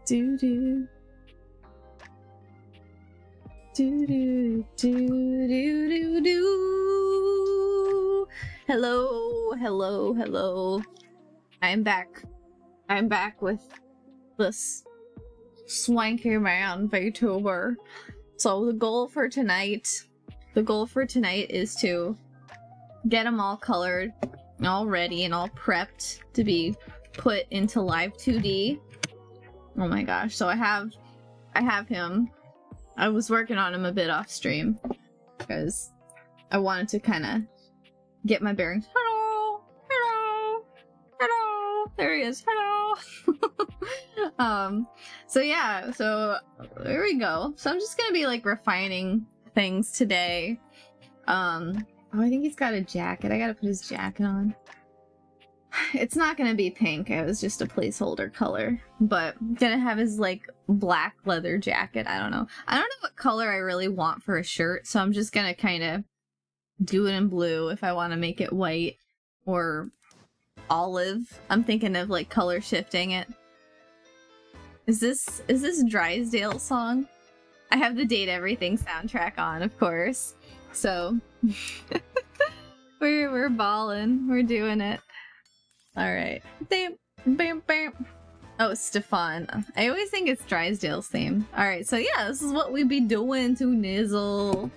Do do. Do do do do do do. Hello, hello, hello. I'm back. I'm back with this swanky man Vtuber. So the goal for tonight is to get them all colored, all ready, and all prepped to be put into live 2D. Oh my gosh! So I have him. I was working on him a bit off stream because I wanted to kind of get my bearings. Hello, hello, hello. There he is. Hello. So yeah. So there we go. So I'm just gonna be like refining things today. Oh, I think he's got a jacket. I gotta put his jacket on. It's not gonna be pink. It was just a placeholder color, but I'm gonna have his like black leather jacket. I don't know what color I really want for a shirt, so I'm just gonna kind of do it in blue if I want to make it white or olive. I'm thinking of like color shifting it. Is this Drysdale song? I have the Date Everything soundtrack on, of course. So we're balling. We're doing it. All right. Bam, bam, bam. Oh, Stefan. I always think it's Drysdale's theme. All right. So yeah, this is what we be doing to Nizzle.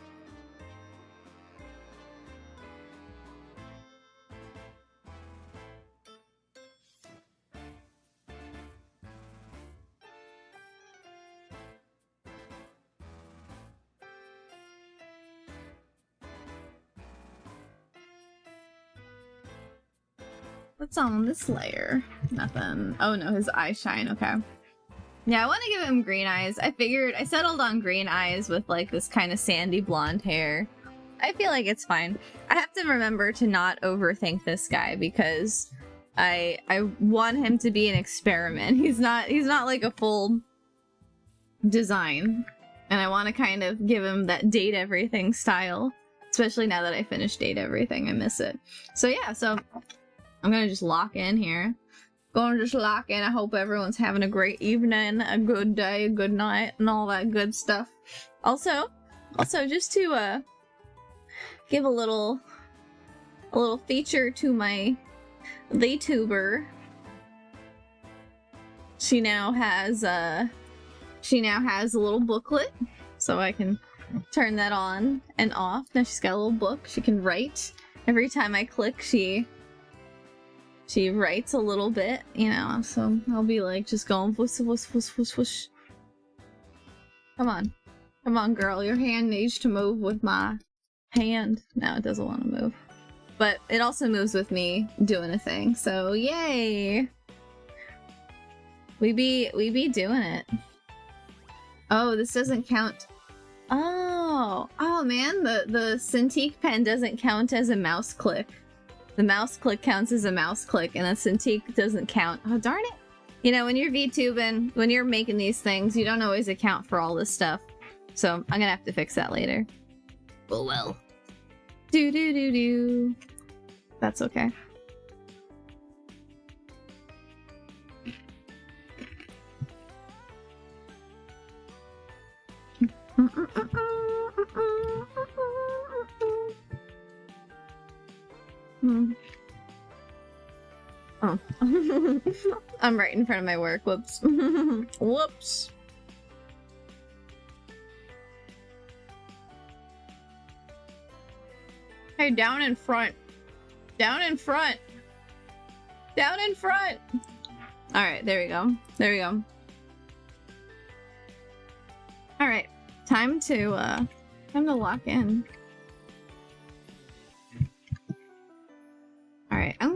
What's on this layer? Nothing. Oh no, his eyes shine. Okay. Yeah, I want to give him green eyes. I settled on green eyes with like this kind of sandy blonde hair. I feel like it's fine. I have to remember to not overthink this guy because I want him to be an experiment. He's not like a full design. And I want to kind of give him that Date Everything style. Especially now that I finished Date Everything. I miss it. So yeah, so I'm gonna just lock in here. Gonna just lock in. I hope everyone's having a great evening, a good day, a good night, and all that good stuff. Also just to give a little feature to my Vtuber. She now has a little booklet, so I can turn that on and off. Now she's got a little book. She can write. Every time I click, she writes a little bit, you know, so I'll be like just going whoosh, whoosh, whoosh, whoosh, whoosh. Come on, girl, your hand needs to move with my hand. No, it doesn't want to move, but it also moves with me doing a thing. So yay, we be doing it. Oh, this doesn't count. Oh man, the Cintiq pen doesn't count as a mouse click. The mouse click counts as a mouse click, and the Cintiq doesn't count. Oh, darn it. You know, when you're VTubing, when you're making these things, you don't always account for all this stuff. So I'm gonna have to fix that later. Oh well. Do. That's okay. Oh. I'm right in front of my work. Whoops. Whoops. Hey, down in front. Down in front. Down in front. All right, there we go. There we go. All right, time to lock in. Alright, I'm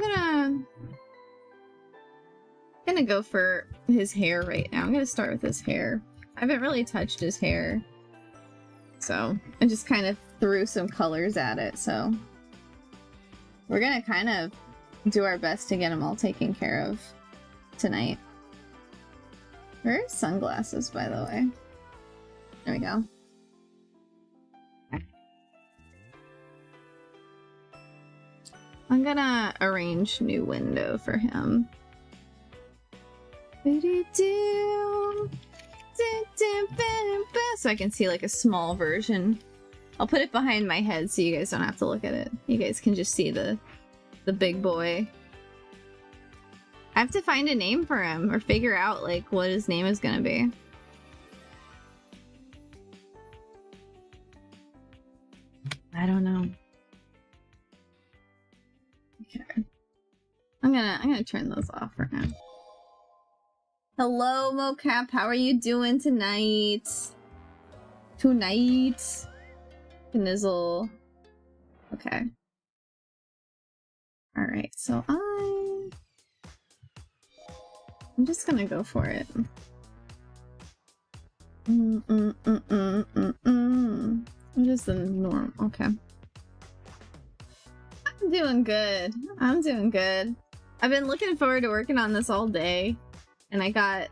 gonna go for his hair right now. I'm gonna start with his hair. I haven't really touched his hair, so I just kind of threw some colors at it, so we're gonna kind of do our best to get him all taken care of tonight. Where are his sunglasses, by the way? There we go. I'm gonna arrange new window for him. So I can see like a small version. I'll put it behind my head so you guys don't have to look at it. You guys can just see the big boy. I have to find a name for him or figure out like what his name is gonna be. I don't know. Okay. I'm gonna turn those off for now. Hello, Mocap. How are you doing tonight? Knizzle. Okay. Alright, so I'm just gonna go for it. Just the norm. Okay. I'm doing good. I'm doing good. I've been looking forward to working on this all day, and I got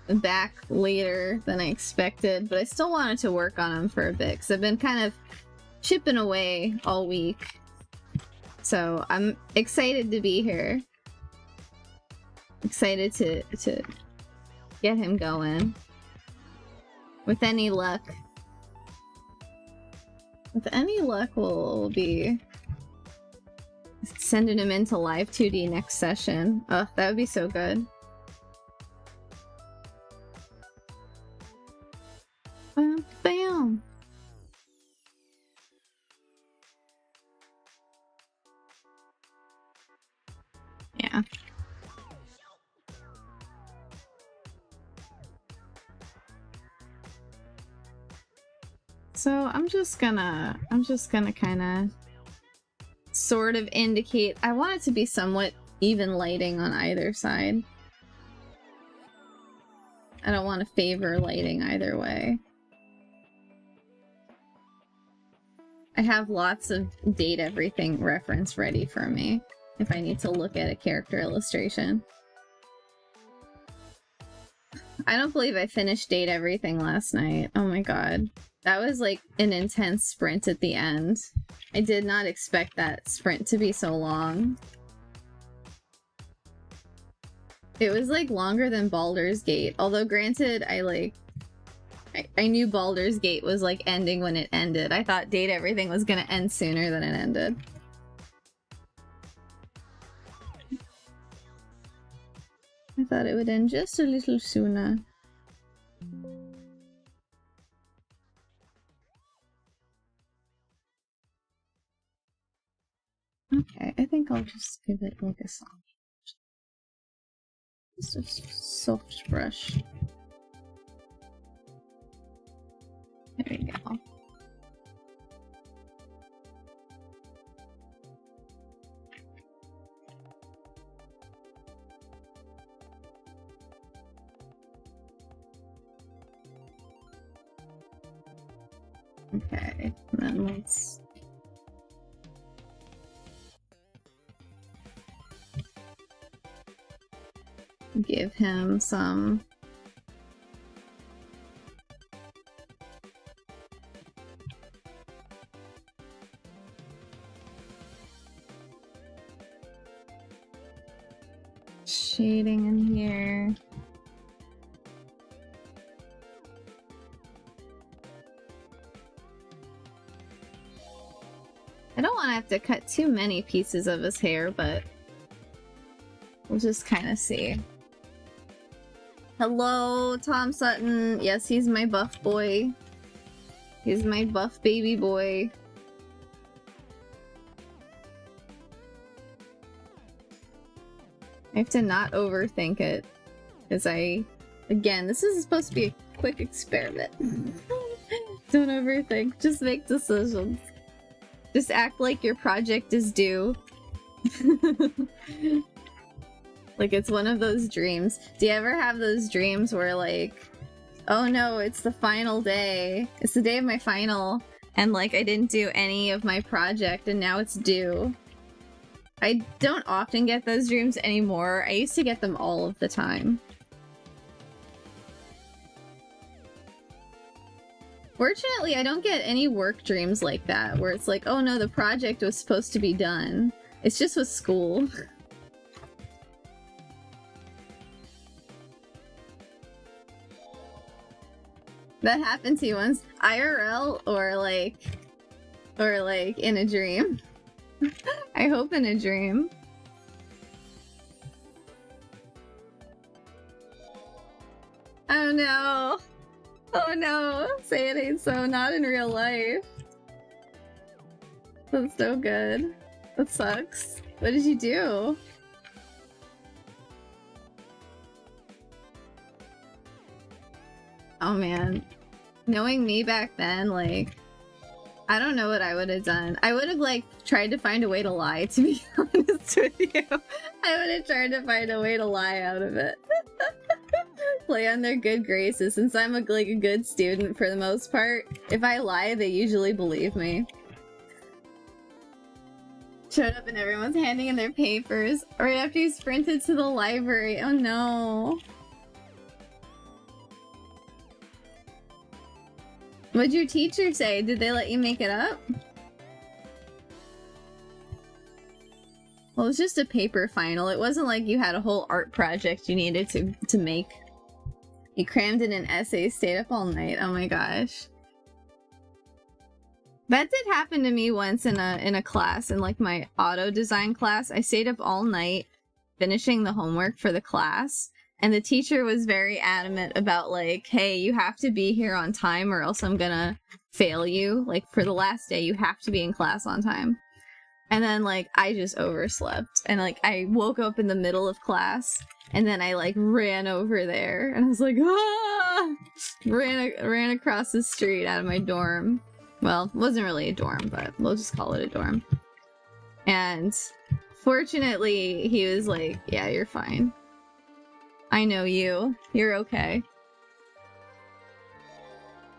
back later than I expected, but I still wanted to work on them for a bit because I've been kind of chipping away all week. So I'm excited to be here. Excited to get him going. With any luck. We'll be sending him into live 2D next session. Oh, that would be so good. Bam! Yeah. So I'm just gonna kind of sort of indicate. I want it to be somewhat even lighting on either side. I don't want to favor lighting either way. I have lots of date everything reference ready for me if I need to look at a character illustration. I don't believe I finished date everything last night. Oh my god. That was like an intense sprint at the end. I did not expect that sprint to be so long. It was like longer than Baldur's Gate. Although granted, I knew Baldur's Gate was like ending when it ended. I thought Date Everything was gonna end sooner than it ended. I thought it would end just a little sooner. Okay, I think I'll just give it like a song. Just a soft brush. There we go. Okay, and then let's give him some shading in here. I don't want to have to cut too many pieces of his hair, but we'll just kind of see. Hello, Tom Sutton. Yes, he's my buff boy. He's my buff baby boy. I have to not overthink it. Because again, this is supposed to be a quick experiment. Don't overthink. Just make decisions. Just act like your project is due. Like it's one of those dreams. Do you ever have those dreams where like, oh no, it's the final day. It's the day of my final. And like I didn't do any of my project and now it's due. I don't often get those dreams anymore. I used to get them all of the time. Fortunately, I don't get any work dreams like that, where it's like, oh no, the project was supposed to be done. It's just with school. That happened to you once, IRL or like in a dream? I hope in a dream. Oh no! Oh no! Say it ain't so, not in real life. That's so good. That sucks. What did you do? Oh man. Knowing me back then, like, I don't know what I would have done. I would have, like, tried to find a way to lie, to be honest with you. I would have tried to find a way to lie out of it. Play on their good graces. Since I'm like a good student for the most part, if I lie, they usually believe me. Showed up and everyone's handing in their papers right after you sprinted to the library. Oh no. What'd your teacher say? Did they let you make it up? Well, it was just a paper final. It wasn't like you had a whole art project you needed to make. You crammed in an essay, stayed up all night. Oh my gosh. That did happen to me once in a class, in like my auto design class. I stayed up all night finishing the homework for the class. And the teacher was very adamant about, like, hey, you have to be here on time or else I'm gonna fail you. Like, for the last day, you have to be in class on time. And then, like, I just overslept. And, like, I woke up in the middle of class. And then I, like, ran over there. And I was like, ah! Ran across the street out of my dorm. Well, it wasn't really a dorm, but we'll just call it a dorm. And fortunately, he was like, yeah, you're fine. I know you. You're okay.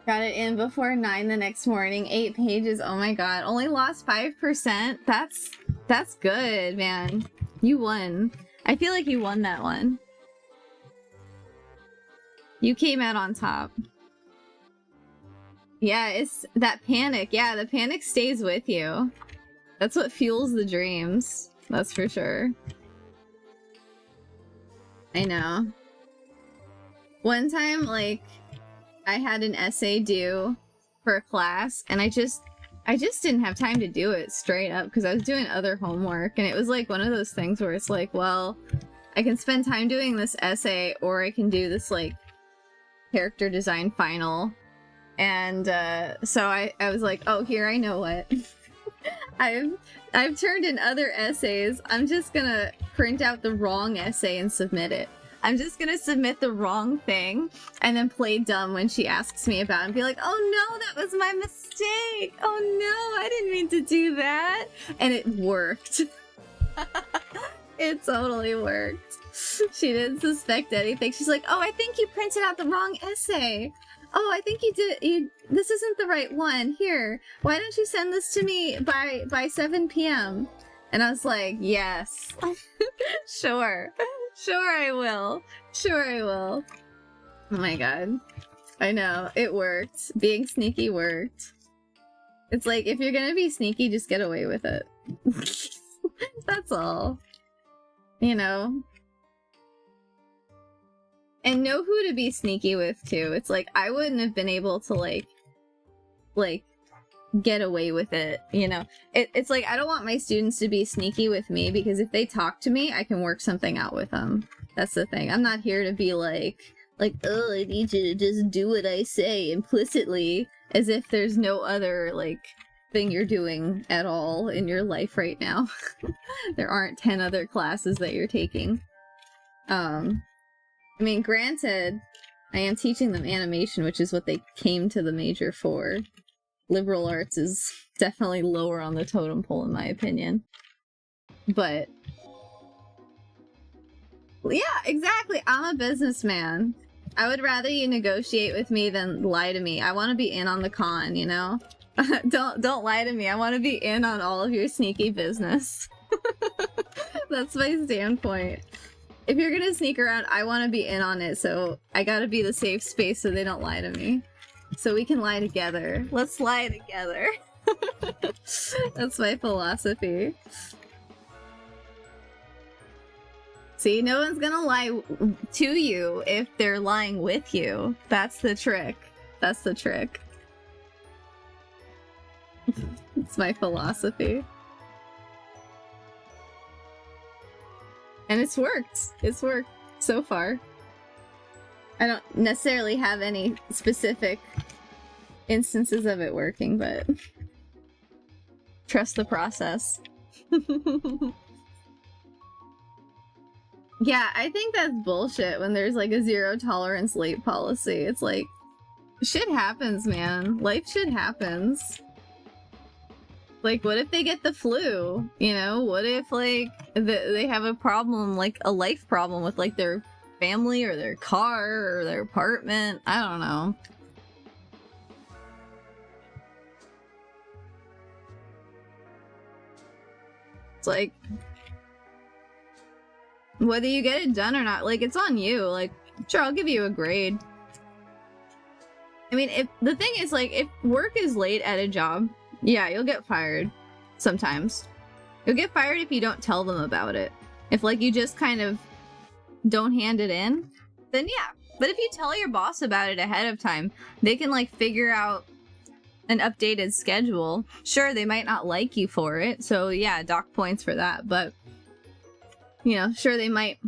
Got it in before 9 the next morning. 8 pages. Oh my god. Only lost 5%. That's good, man. You won. I feel like you won that one. You came out on top. Yeah, it's that panic. Yeah, the panic stays with you. That's what fuels the dreams. That's for sure. I know. One time, like, I had an essay due for a class, and I just didn't have time to do it straight up because I was doing other homework, and it was like one of those things where it's like, well, I can spend time doing this essay, or I can do this, like, character design final. And so I was like, oh, here, I know what. I've turned in other essays. I'm just gonna print out the wrong essay and submit it. I'm just gonna submit the wrong thing and then play dumb when she asks me about it and be like, oh no, that was my mistake. Oh no, I didn't mean to do that. And it worked. It totally worked. She didn't suspect anything. She's like, oh, I think you printed out the wrong essay. Oh, I think this isn't the right one. Here, why don't you send this to me by 7 p.m.? And I was like, yes. Sure. Sure I will. Sure I will. Oh my god. I know. It worked. Being sneaky worked. It's like, if you're gonna be sneaky, just get away with it. That's all. You know? And know who to be sneaky with, too. It's like, I wouldn't have been able to, like, get away with it, you know? It's like, I don't want my students to be sneaky with me, because if they talk to me, I can work something out with them. That's the thing. I'm not here to be like, oh, I need you to just do what I say implicitly, as if there's no other, like, thing you're doing at all in your life right now. There aren't 10 other classes that you're taking. I mean, granted, I am teaching them animation, which is what they came to the major for. Liberal arts is definitely lower on the totem pole, in my opinion. But yeah, exactly. I'm a businessman. I would rather you negotiate with me than lie to me. I want to be in on the con, you know? Don't lie to me. I want to be in on all of your sneaky business. That's my standpoint. If you're gonna sneak around, I want to be in on it, so I gotta be the safe space so they don't lie to me. So we can lie together. Let's lie together. That's my philosophy. See, no one's gonna lie to you if they're lying with you. That's the trick. That's the trick. It's my philosophy. And it's worked. It's worked so far. I don't necessarily have any specific instances of it working, but trust the process. Yeah, I think that's bullshit when there's like a zero tolerance late policy. It's like, shit happens, man. Life shit happens. Like, what if they get the flu? You know, what if like they have a problem, like a life problem with like their family or their car or their apartment? I don't know. It's like, whether you get it done or not, like, it's on you. Like, sure, I'll give you a grade. I mean, if the thing is, like, if work is late at a job, yeah, you'll get fired sometimes. You'll get fired if you don't tell them about it. If, like, you just kind of don't hand it in, then yeah. But if you tell your boss about it ahead of time, they can, like, figure out an updated schedule. Sure, they might not like you for it, so yeah, dock points for that, but you know, sure, they might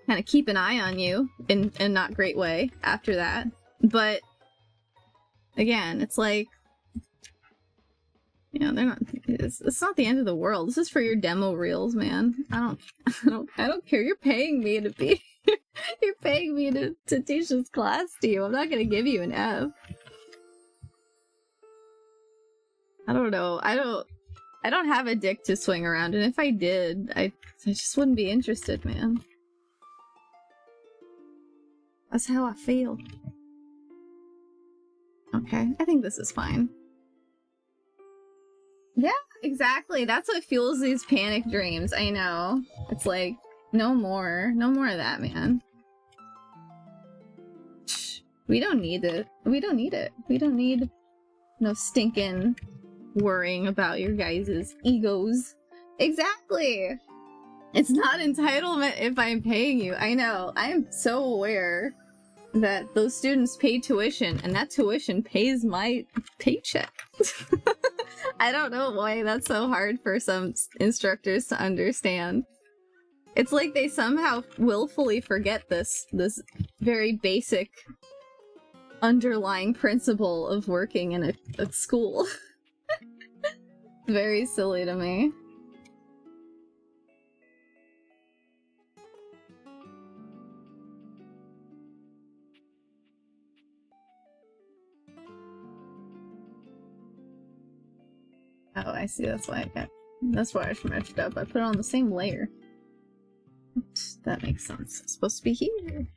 kind of keep an eye on you in a not great way after that. But again, it's like, you know, they're not. It's not the end of the world. This is for your demo reels, man. I don't care. You're paying me to be. You're paying me to teach this class to you. I'm not gonna give you an F. I don't know. I don't have a dick to swing around, and if I did, I just wouldn't be interested, man. That's how I feel. Okay, I think this is fine. Yeah, exactly. That's what fuels these panic dreams. I know. It's like, no more. No more of that, man. We don't need it. We don't need it. We don't need no stinking worrying about your guys' egos. Exactly. It's not entitlement if I'm paying you. I know. I am so aware that those students pay tuition, and that tuition pays my paycheck. I don't know why that's so hard for some instructors to understand. It's like they somehow willfully forget this very basic underlying principle of working in a school. Very silly to me. Oh, I see. That's why I matched up. I put it on the same layer. Oops, that makes sense. It's supposed to be here.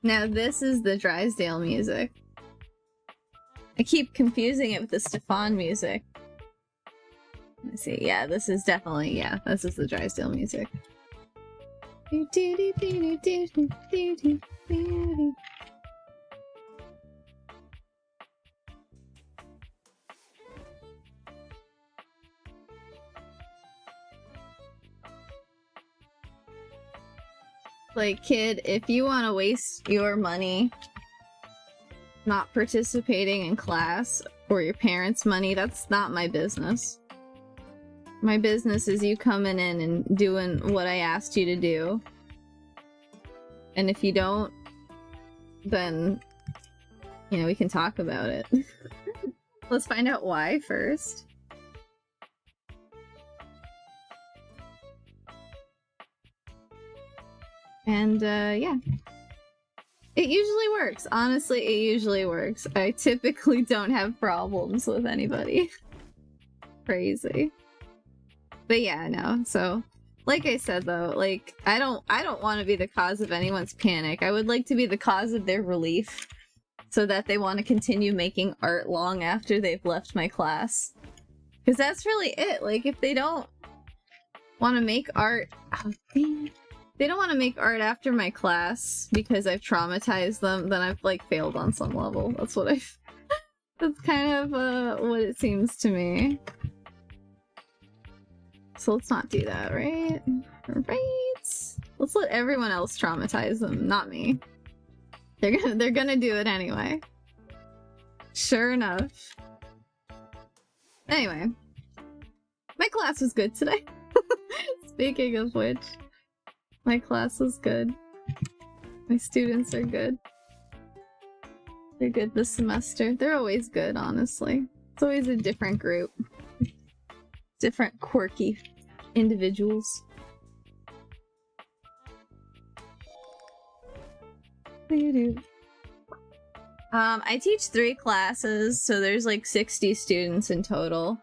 Now this is the Drysdale music. I keep confusing it with the Stefan music. Let's see. Yeah, this is definitely, yeah, this is the Drysdale music. Like, kid, if you want to waste your money not participating in class or your parents' money, that's not my business. My business is you coming in and doing what I asked you to do. And if you don't, then, you know, we can talk about it. Let's find out why first. And, yeah. It usually works. Honestly, it usually works. I typically don't have problems with anybody. Crazy. But yeah, no. So, like I said though, like, I don't want to be the cause of anyone's panic. I would like to be the cause of their relief, so that they want to continue making art long after they've left my class. Because that's really it. Like, if they don't want to make art... Oh, dang. They don't want to make art after my class because I've traumatized them, then I've, like, failed on some level. That's what I've... That's kind of, what it seems to me. So let's not do that, right? Right. Let's let everyone else traumatize them, not me. They're gonna do it anyway. Sure enough. Anyway. My class was good today. Speaking of which, my class was good. My students are good. They're good this semester. They're always good, honestly. It's always a different group. Different quirky individuals. What do you do? I teach 3 classes, so there's like 60 students in total.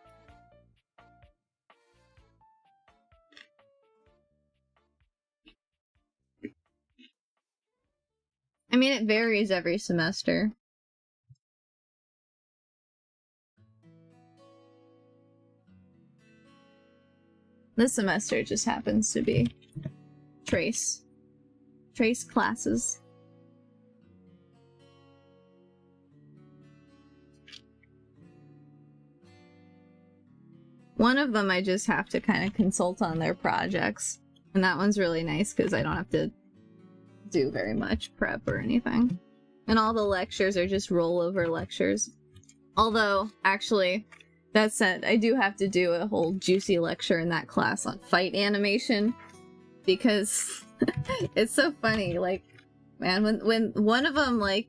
I mean, it varies every semester. This semester just happens to be Trace. Trace classes. One of them I just have to kind of consult on their projects. And that one's really nice because I don't have to do very much prep or anything. And all the lectures are just rollover lectures. Although, actually, that said, I do have to do a whole juicy lecture in that class on fight animation. Because it's so funny, like, man, when one of them, like,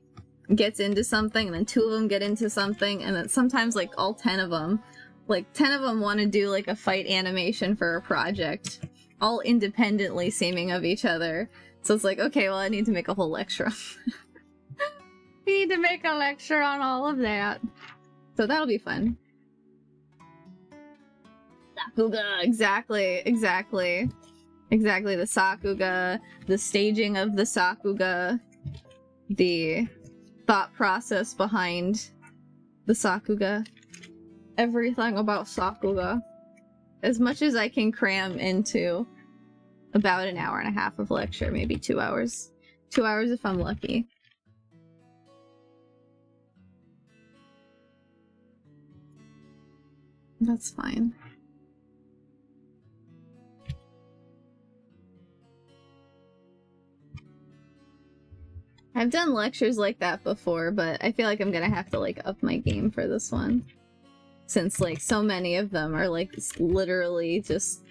gets into something, and then 2 of them get into something, and then sometimes, like, all 10 of them, like, 10 of them want to do, like, a fight animation for a project. All independently seeming of each other. So it's like, okay, well, I need to make a whole lecture. We need to make a lecture on all of that. So that'll be fun. Sakuga, exactly. Exactly, the Sakuga, the staging of the Sakuga, the thought process behind the Sakuga. Everything about Sakuga. As much as I can cram into about an hour and a half of lecture, maybe 2 hours. 2 hours if I'm lucky. That's fine. I've done lectures like that before, but I feel like I'm gonna have to, like, up my game for this one. Since, like, so many of them are, like, literally just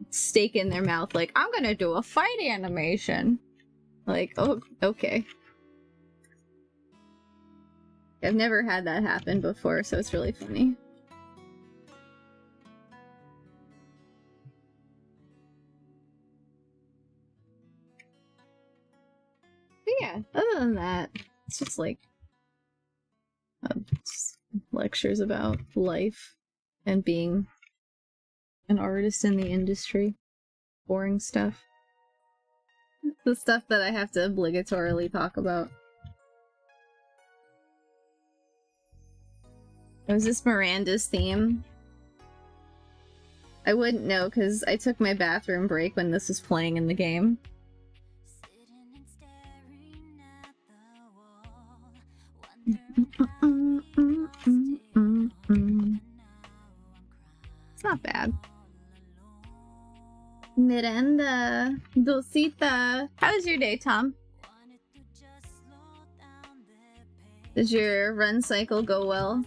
stake in their mouth, like, I'm gonna do a fight animation. Like, oh, okay. I've never had that happen before, so it's really funny. But yeah, other than that, it's just like just lectures about life and being an artist in the industry. Boring stuff. The stuff that I have to obligatorily talk about. Was this Miranda's theme? I wouldn't know because I took my bathroom break when this was playing in the game. It's not bad. Miranda, Dulcita. How was your day, Tom? Did your run cycle go well?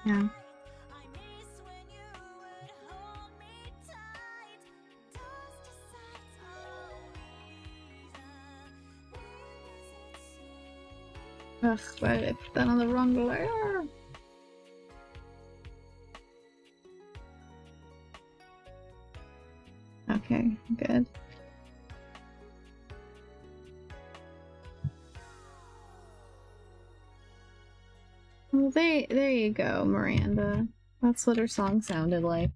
Yeah. Ugh, why did I put that on the wrong layer? Okay, good. Well, there you go, Miranda. That's what her song sounded like.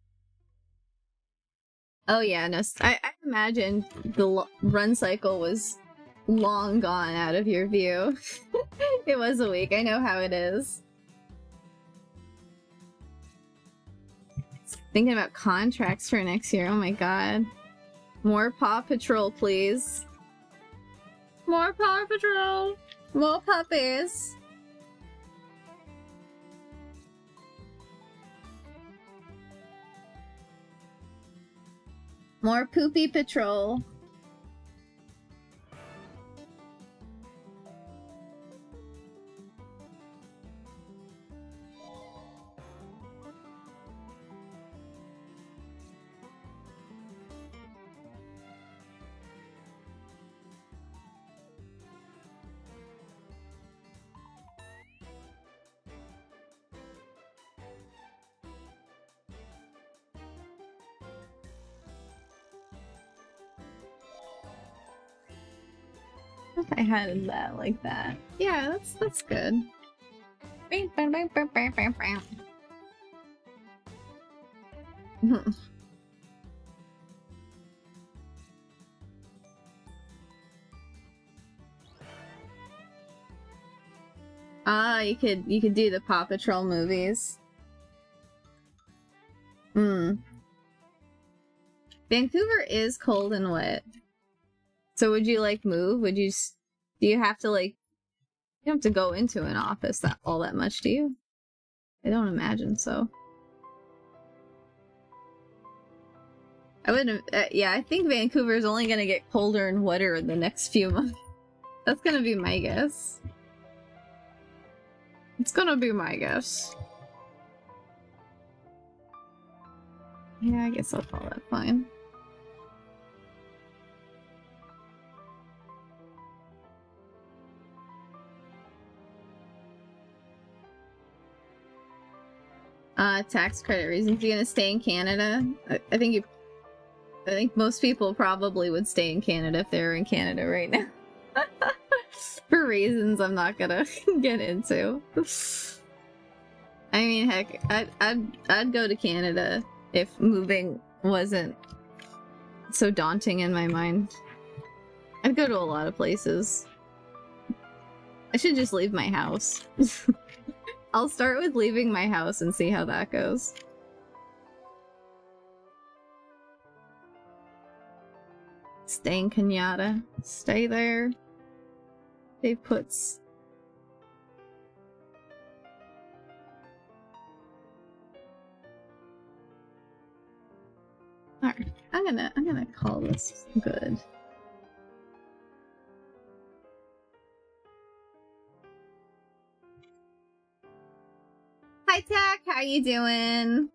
Oh yeah, no, I imagine the run cycle was long gone out of your view. It was a week. I know how it is. Thinking about contracts for next year. Oh my god. More Paw Patrol, please. More Paw Patrol. More puppies. More Poopy Patrol. If I had that like that. Yeah, that's good. Ah, you could do the Paw Patrol movies. Vancouver is cold and wet. So would you like move? Would you do you have to like you don't have to go into an office all that much, do you? I don't imagine so. I wouldn't yeah, I think Vancouver is only gonna get colder and wetter in the next few months. That's gonna be my guess. It's gonna be my guess. Yeah, I guess I'll call that fine. Tax credit reasons. You're gonna stay in Canada? I think most people probably would stay in Canada if they were in Canada right now. For reasons I'm not gonna get into. I mean, heck, I'd go to Canada if moving wasn't so daunting in my mind. I'd go to a lot of places. I should just leave my house. I'll start with leaving my house and see how that goes. Stay in Kenyatta. Stay there. Stay puts. Alright, I'm gonna call this good. Hi Tack, how you doing?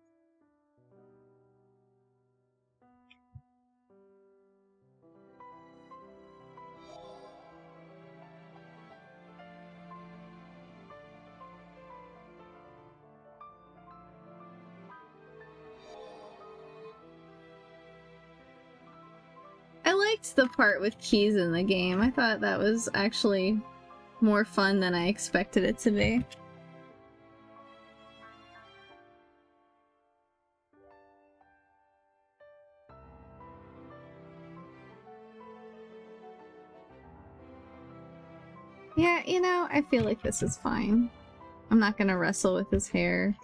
I liked the part with keys in the game. I thought that was actually more fun than I expected it to be. Yeah, you know, I feel like this is fine. I'm not gonna wrestle with his hair.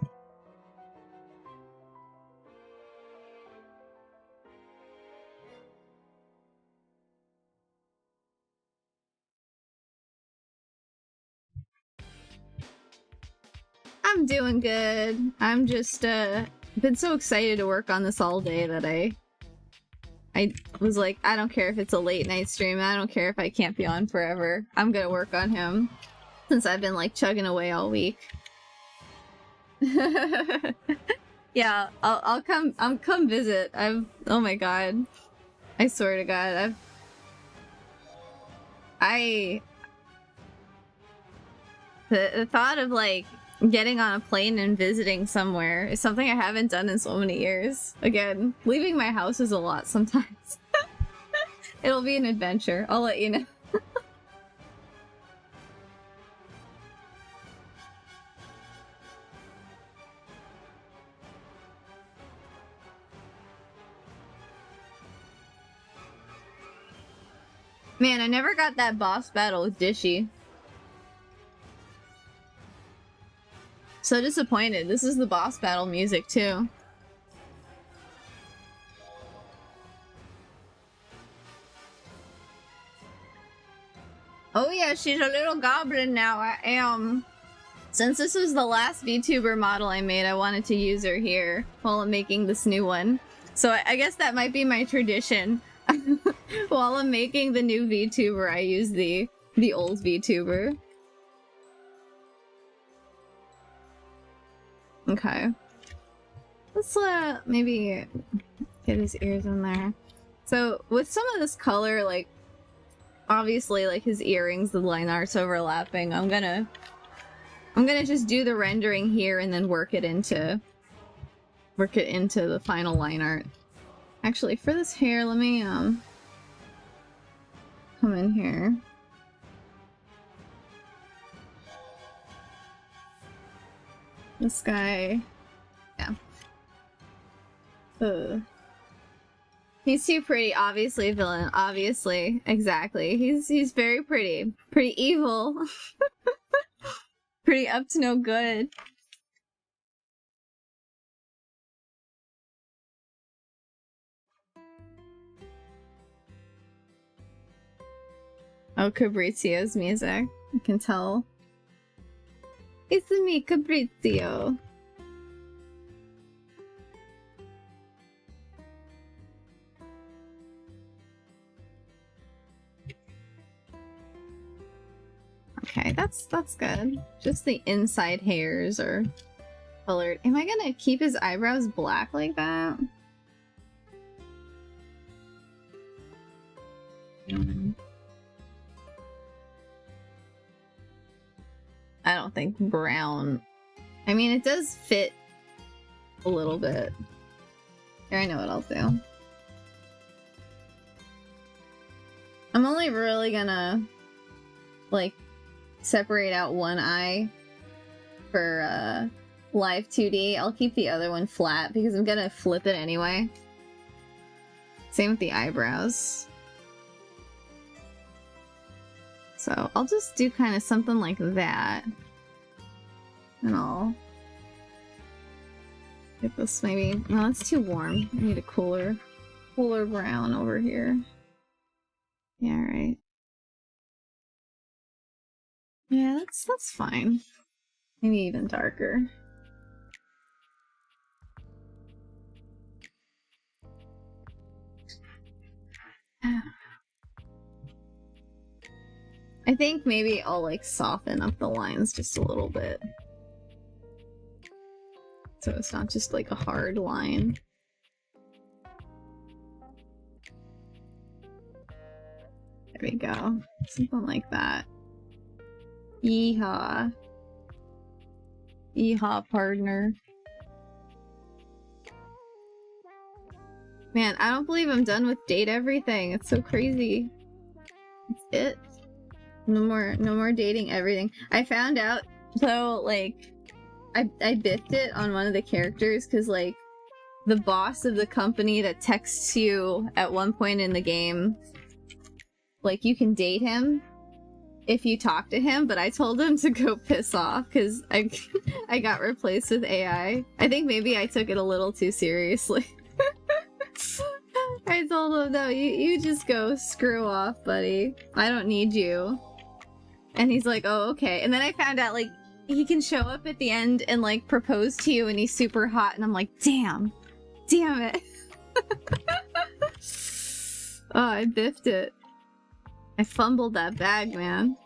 I'm doing good. I'm just, been so excited to work on this all day that I was like, I don't care if it's a late night stream, I don't care if I can't be on forever. I'm gonna work on him. Since I've been, like, chugging away all week. Yeah, I'll come visit. Oh my god. I swear to god, the thought of, like, getting on a plane and visiting somewhere is something I haven't done in so many years. Again, leaving my house is a lot sometimes. It'll be an adventure. I'll let you know. Man, I never got that boss battle with Dishy. So disappointed. This is the boss battle music too. Oh yeah, she's a little goblin now. I am. Since this was the last VTuber model I made, I wanted to use her here while I'm making this new one. So I guess that might be my tradition. While I'm making the new VTuber, I use the old VTuber. Okay. Let's maybe get his ears in there. So with some of this color, like obviously like his earrings, the line art's overlapping. I'm gonna just do the rendering here and then work it into the final line art. Actually, for this hair, let me come in here. This guy, yeah. He's too pretty, obviously, villain. Obviously, exactly. He's very pretty. Pretty evil. Pretty up to no good. Oh, Fabrizio's music. I can tell. It's me, Fabrizio. Okay, that's good. Just the inside hairs are colored. Am I gonna keep his eyebrows black like that? I don't think brown. I mean, it does fit a little bit. Here, I know what I'll do. I'm only really gonna, like, separate out one eye for live 2D. I'll keep the other one flat because I'm gonna flip it anyway. Same with the eyebrows. So I'll just do kind of something like that. And I'll get this maybe... No, it's too warm. I need a cooler brown over here. Yeah, right. Yeah, that's fine. Maybe even darker. I think maybe I'll like soften up the lines just a little bit. So it's not just like a hard line. There we go. Something like that. Yeehaw. Yeehaw, partner. Man, I don't believe I'm done with date everything. It's so crazy. That's it. No more dating everything. I found out, so like, I biffed it on one of the characters because like, the boss of the company that texts you at one point in the game, like you can date him if you talk to him, but I told him to go piss off because I got replaced with AI. I think maybe I took it a little too seriously. I told him, no, you just go screw off, buddy. I don't need you. And he's like, oh, okay. And then I found out, like, he can show up at the end and, like, propose to you and he's super hot. And I'm like, damn. Damn it. Oh, I biffed it. I fumbled that bag, man.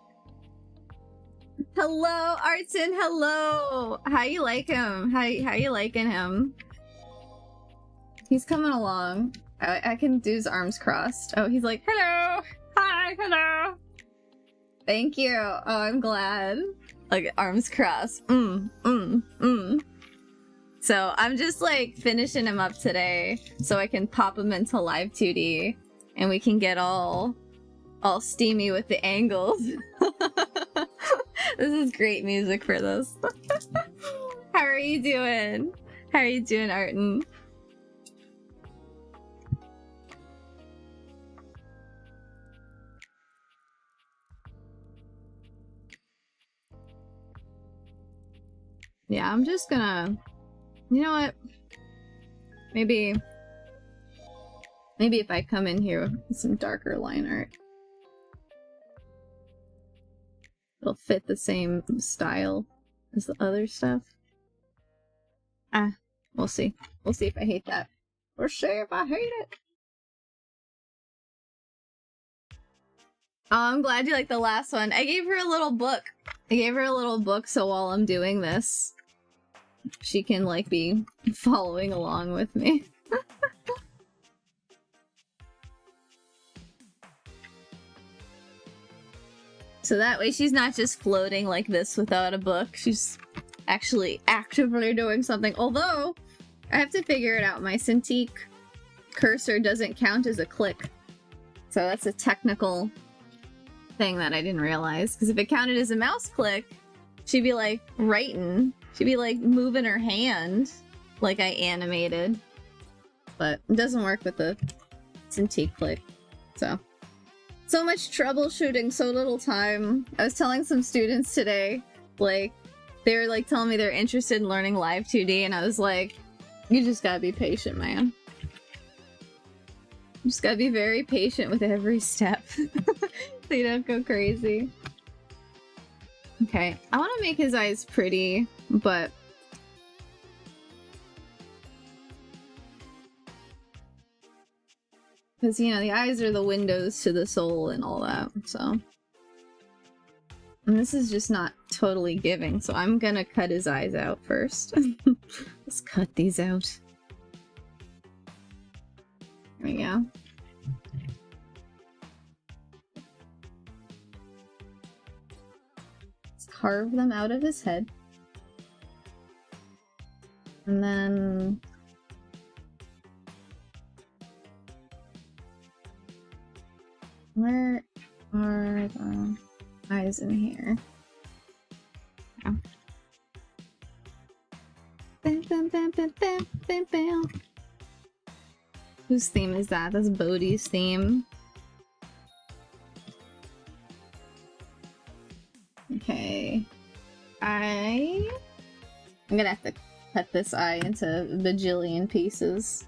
Hello, Artin, hello! How you like him? How you liking him? He's coming along. I can do his arms crossed. Oh, he's like, hello! Hi, hello! Thank you. Oh, I'm glad. Like, arms crossed. So, I'm just, like, finishing him up today so I can pop him into live 2D and we can get all steamy with the angles. This is great music for this. How are you doing? How are you doing, Artin? Yeah, I'm just gonna... You know what? Maybe if I come in here with some darker line art, it'll fit the same style as the other stuff. Ah, we'll see. We'll see if I hate that. Or see if I hate it. Oh, I'm glad you like the last one. I gave her a little book. So while I'm doing this, she can, like, be following along with me. So that way she's not just floating like this without a book. She's actually actively doing something. Although, I have to figure it out. My Cintiq cursor doesn't count as a click. So that's a technical thing that I didn't realize. Because if it counted as a mouse click, she'd be like writing. She'd be like moving her hand like I animated. But it doesn't work with the Cintiq click. So much troubleshooting, so little time. I was telling some students today, like, they were like telling me they're interested in learning Live 2D, and I was like, you just gotta be patient, man. You just gotta be very patient with every step. So you don't go crazy. Okay, I want to make his eyes pretty, but... Because, you know, the eyes are the windows to the soul and all that, so... And this is just not totally giving, so I'm gonna cut his eyes out first. Let's cut these out. There we go. Let's carve them out of his head. And then... Where are the eyes in here? Oh. Bam, bam, bam, bam, bam, bam, bam. Whose theme is that? That's Bodhi's theme. Okay. I'm gonna have to cut this eye into a bajillion pieces.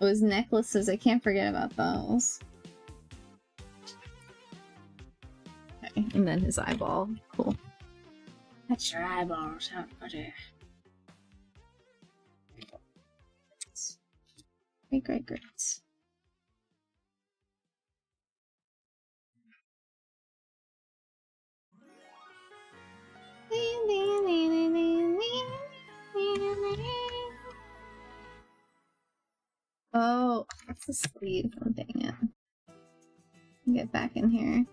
Those necklaces, I can't forget about those. And then his eyeball. Cool. That's your eyeballs out, buddy. Great. Oh, that's a sleeve. Oh, dang it. Get back in here.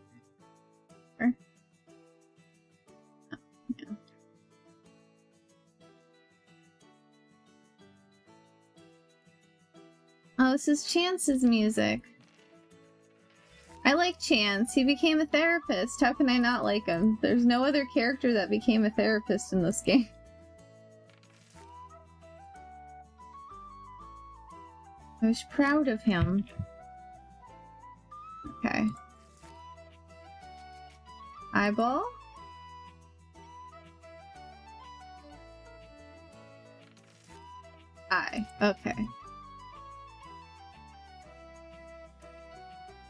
Oh, this is Chance's music. I like Chance. He became a therapist. How can I not like him? There's no other character that became a therapist in this game. I was proud of him. Okay. Eyeball? Eye. Okay.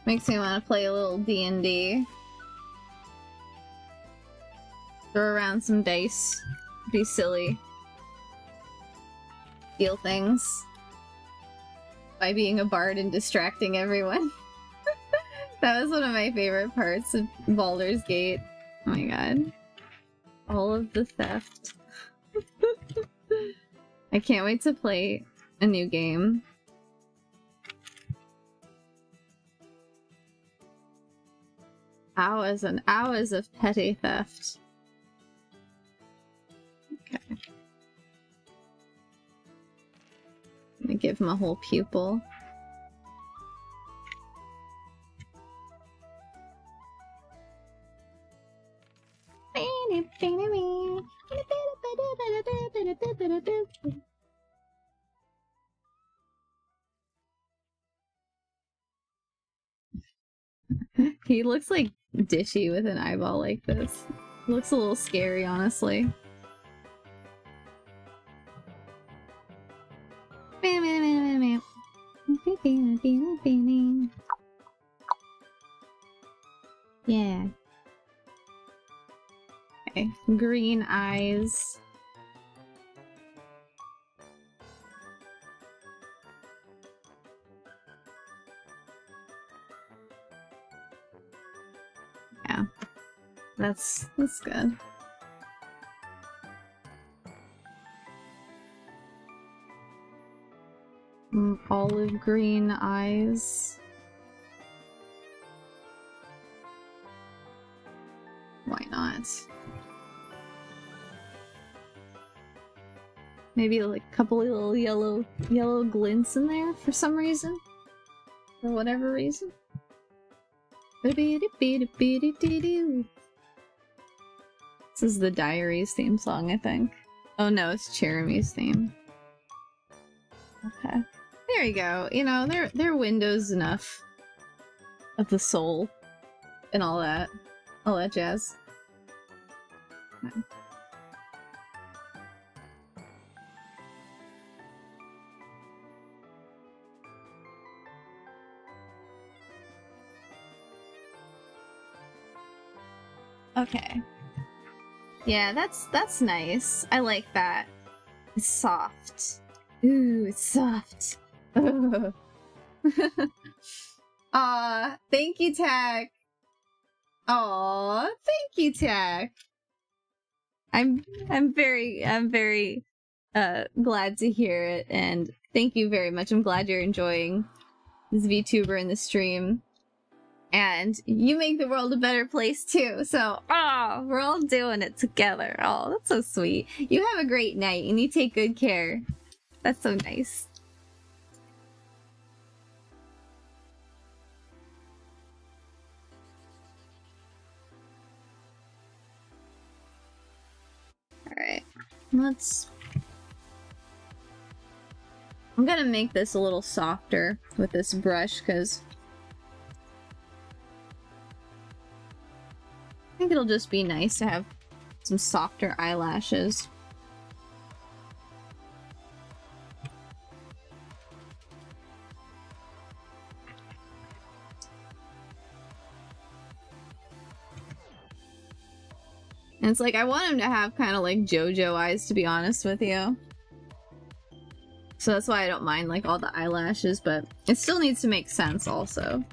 Makes me want to play a little D&D. Throw around some dice. Be silly. Steal things. By being a bard and distracting everyone. That was one of my favorite parts of Baldur's Gate. Oh my god. All of the theft. I can't wait to play a new game. Hours and hours of petty theft. Okay. I'm gonna give him a whole pupil. He looks like Dishy with an eyeball like this. Looks a little scary, honestly. Yeah. Okay, green eyes. Yeah, that's good. Olive green eyes. Why not? Maybe like a couple of little yellow glints in there for some reason. For whatever reason. This is the Diaries theme song, I think. Oh no, it's Cherami's theme. Okay. There you go. You know, they're windows enough of the soul and all that jazz. Okay. Yeah, that's nice. I like that. It's soft. Ooh, it's soft. Aw, thank you, Tack. Aw, thank you, Tack. I'm very glad to hear it, and thank you very much. I'm glad you're enjoying this VTuber in the stream. And you make the world a better place too. So, we're all doing it together. Oh, that's so sweet. You have a great night and you take good care. That's so nice. Alright, I'm gonna make this a little softer with this brush because I think it'll just be nice to have some softer eyelashes. And it's like, I want him to have kind of like JoJo eyes, to be honest with you. So that's why I don't mind like all the eyelashes, but it still needs to make sense also.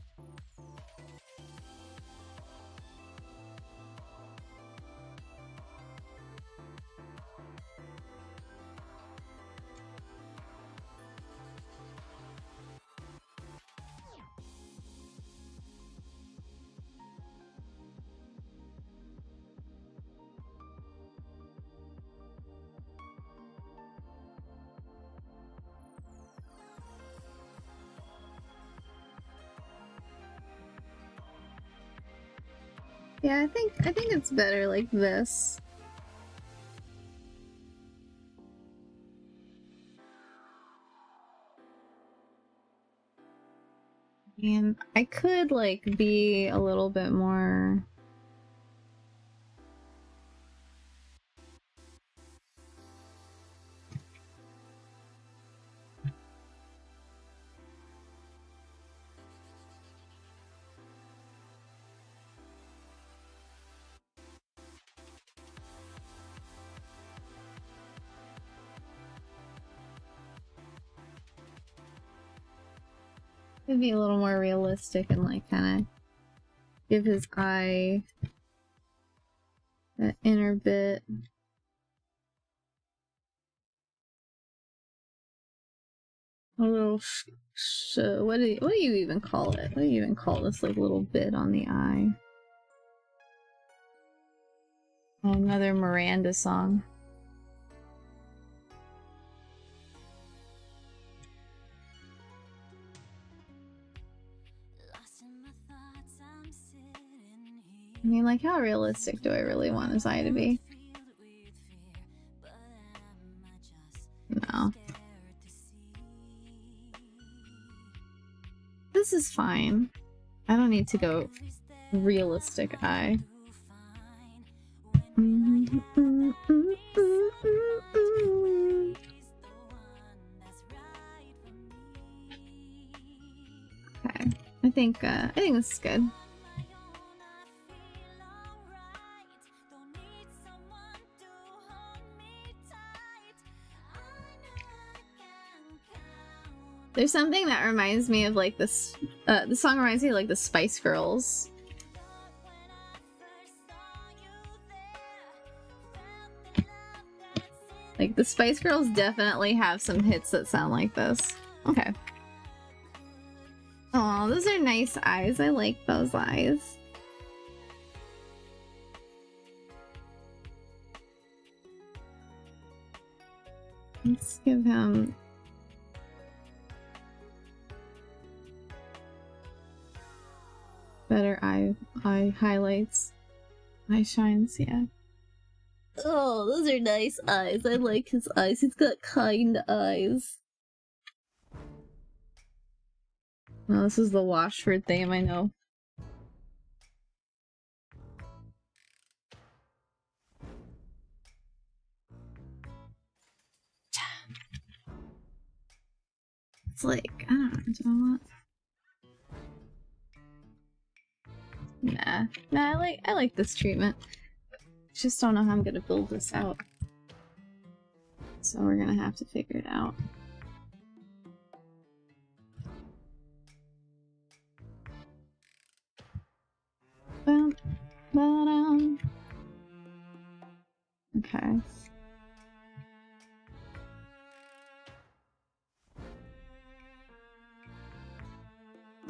Yeah, I think it's better like this. And I could like be a little bit more. Could be a little more realistic and like kind of give his eye that inner bit. A little what do you even call it? What do you even call this like little bit on the eye? Oh, another Miranda song. I mean, like, how realistic do I really want his eye to be? No. This is fine. I don't need to go realistic eye. think this is good. There's something that reminds me of like this. The song reminds me of like the Spice Girls. Like the Spice Girls definitely have some hits that sound like this. Okay. Oh, those are nice eyes. I like those eyes. Let's give him better eye highlights. Eye shines, yeah. Oh, those are nice eyes. I like his eyes. He's got kind eyes. Oh, this is the Washford theme, I know. It's like, I don't know, do I want... Nah, I like this treatment. Just don't know how I'm gonna build this out. So we're gonna have to figure it out. Okay. I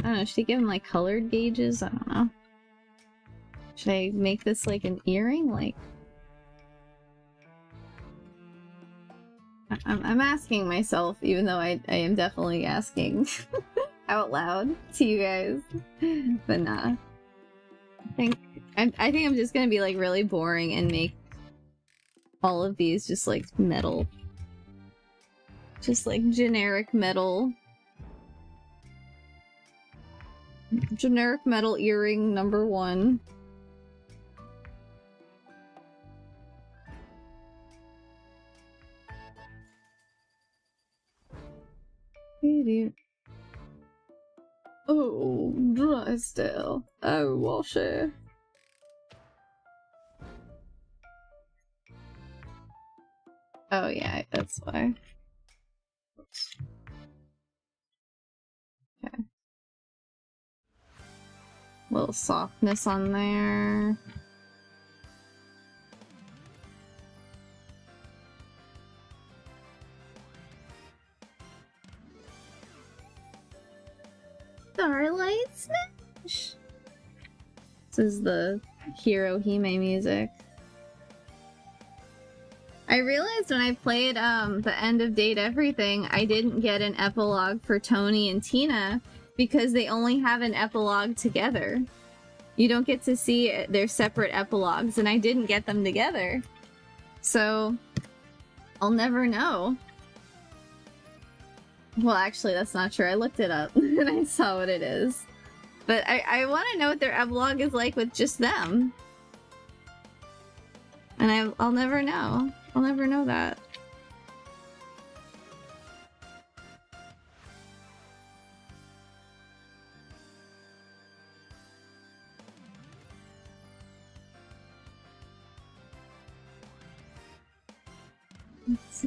don't know, should I give him like colored gauges? I don't know. Should I make this like an earring? Like... I'm asking myself, even though I am definitely asking out loud to you guys. But nah. I think I'm just gonna be like really boring and make all of these just like metal. Just like generic metal. Generic metal earring number 1. Oh, dry still. Oh, wash it. Oh yeah, that's why. Oops. Okay. Little softness on there. Starlight Smash! This is the Hero Hime music. I realized when I played the End of Date Everything, I didn't get an epilogue for Tony and Tina because they only have an epilogue together. You don't get to see their separate epilogues, and I didn't get them together. So, I'll never know. Well, actually, that's not true. I looked it up, and I saw what it is. But I want to know what their epilogue is like with just them. And I'll never know. I'll never know that. Let's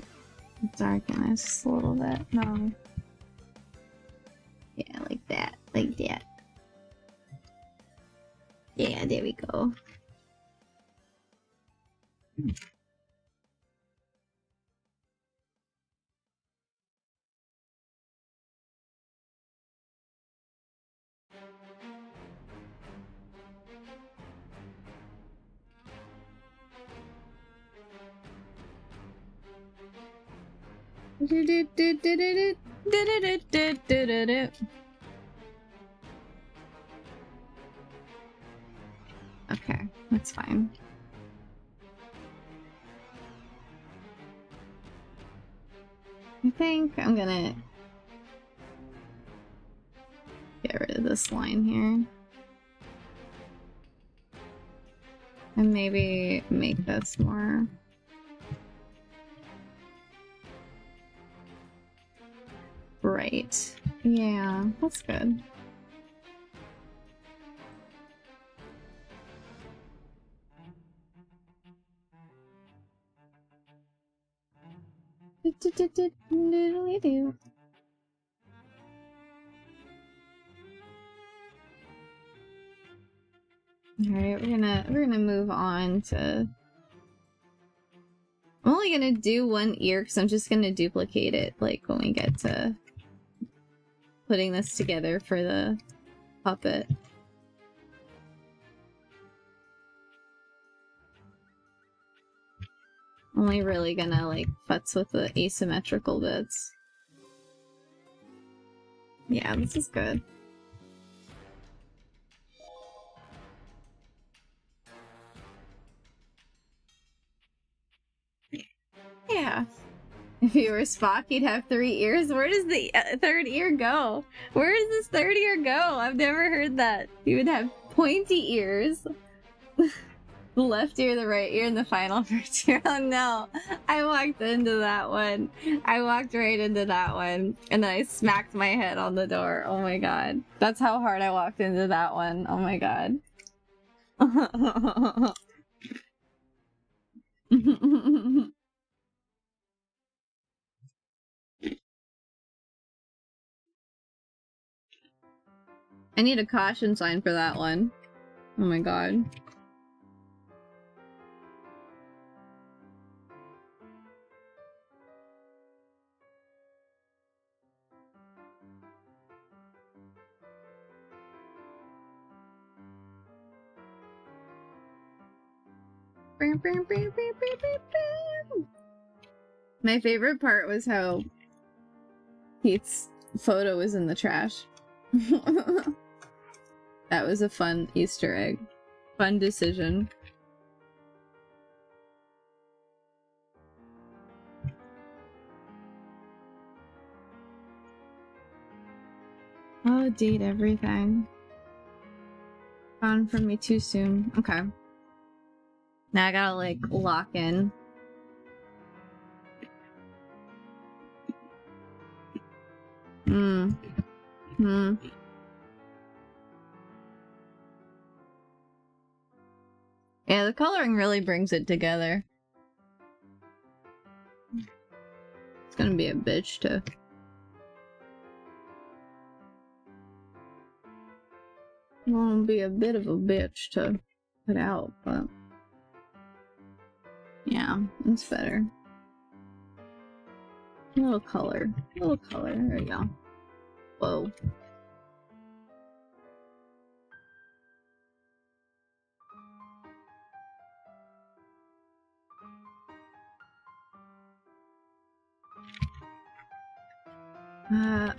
darken this just a little bit. No. Yeah, like that. Like that. Yeah, there we go. Okay, that's fine. I think I'm gonna get rid of this line here. And maybe make this more... bright. Yeah, that's good. Alright, we're gonna move on to... I'm only gonna do one ear because I'm just gonna duplicate it, like, when we get to putting this together for the puppet. Only really gonna, like, futz with the asymmetrical bits. Yeah, this is good. Yeah. If you were Spock, you'd have 3 ears. Where does the third ear go? Where does this third ear go? I've never heard that. You would have pointy ears. The left ear, the right ear, and the final first ear. Oh no. I walked into that one. I walked right into that one. And then I smacked my head on the door. Oh my god. That's how hard I walked into that one. Oh my god. I need a caution sign for that one. Oh my god. My favorite part was how Pete's photo was in the trash. That was a fun Easter egg. Fun decision. Oh, date everything. Found from me too soon. Okay. Now I gotta, like, lock in. Yeah, the coloring really brings it together. It's gonna be a bitch to... Won't be a bit of a bitch to put out, but... Yeah, it's better. A little color. A little color. There we go. Whoa.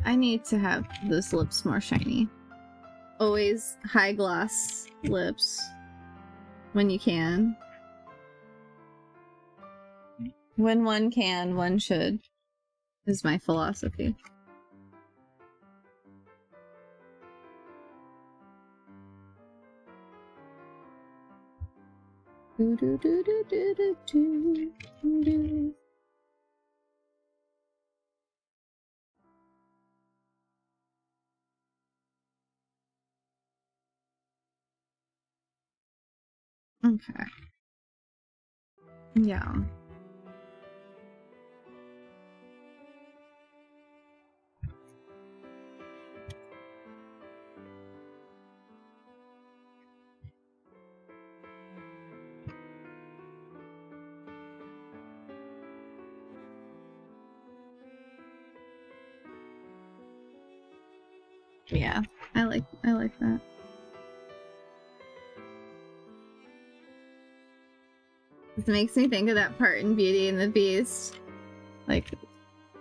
I need to have those lips more shiny. Always high gloss lips. When you can. When one can, one should. Is my philosophy. Do do do do do do do do. Okay. Yeah. Yeah, I like that. This makes me think of that part in Beauty and the Beast. Like,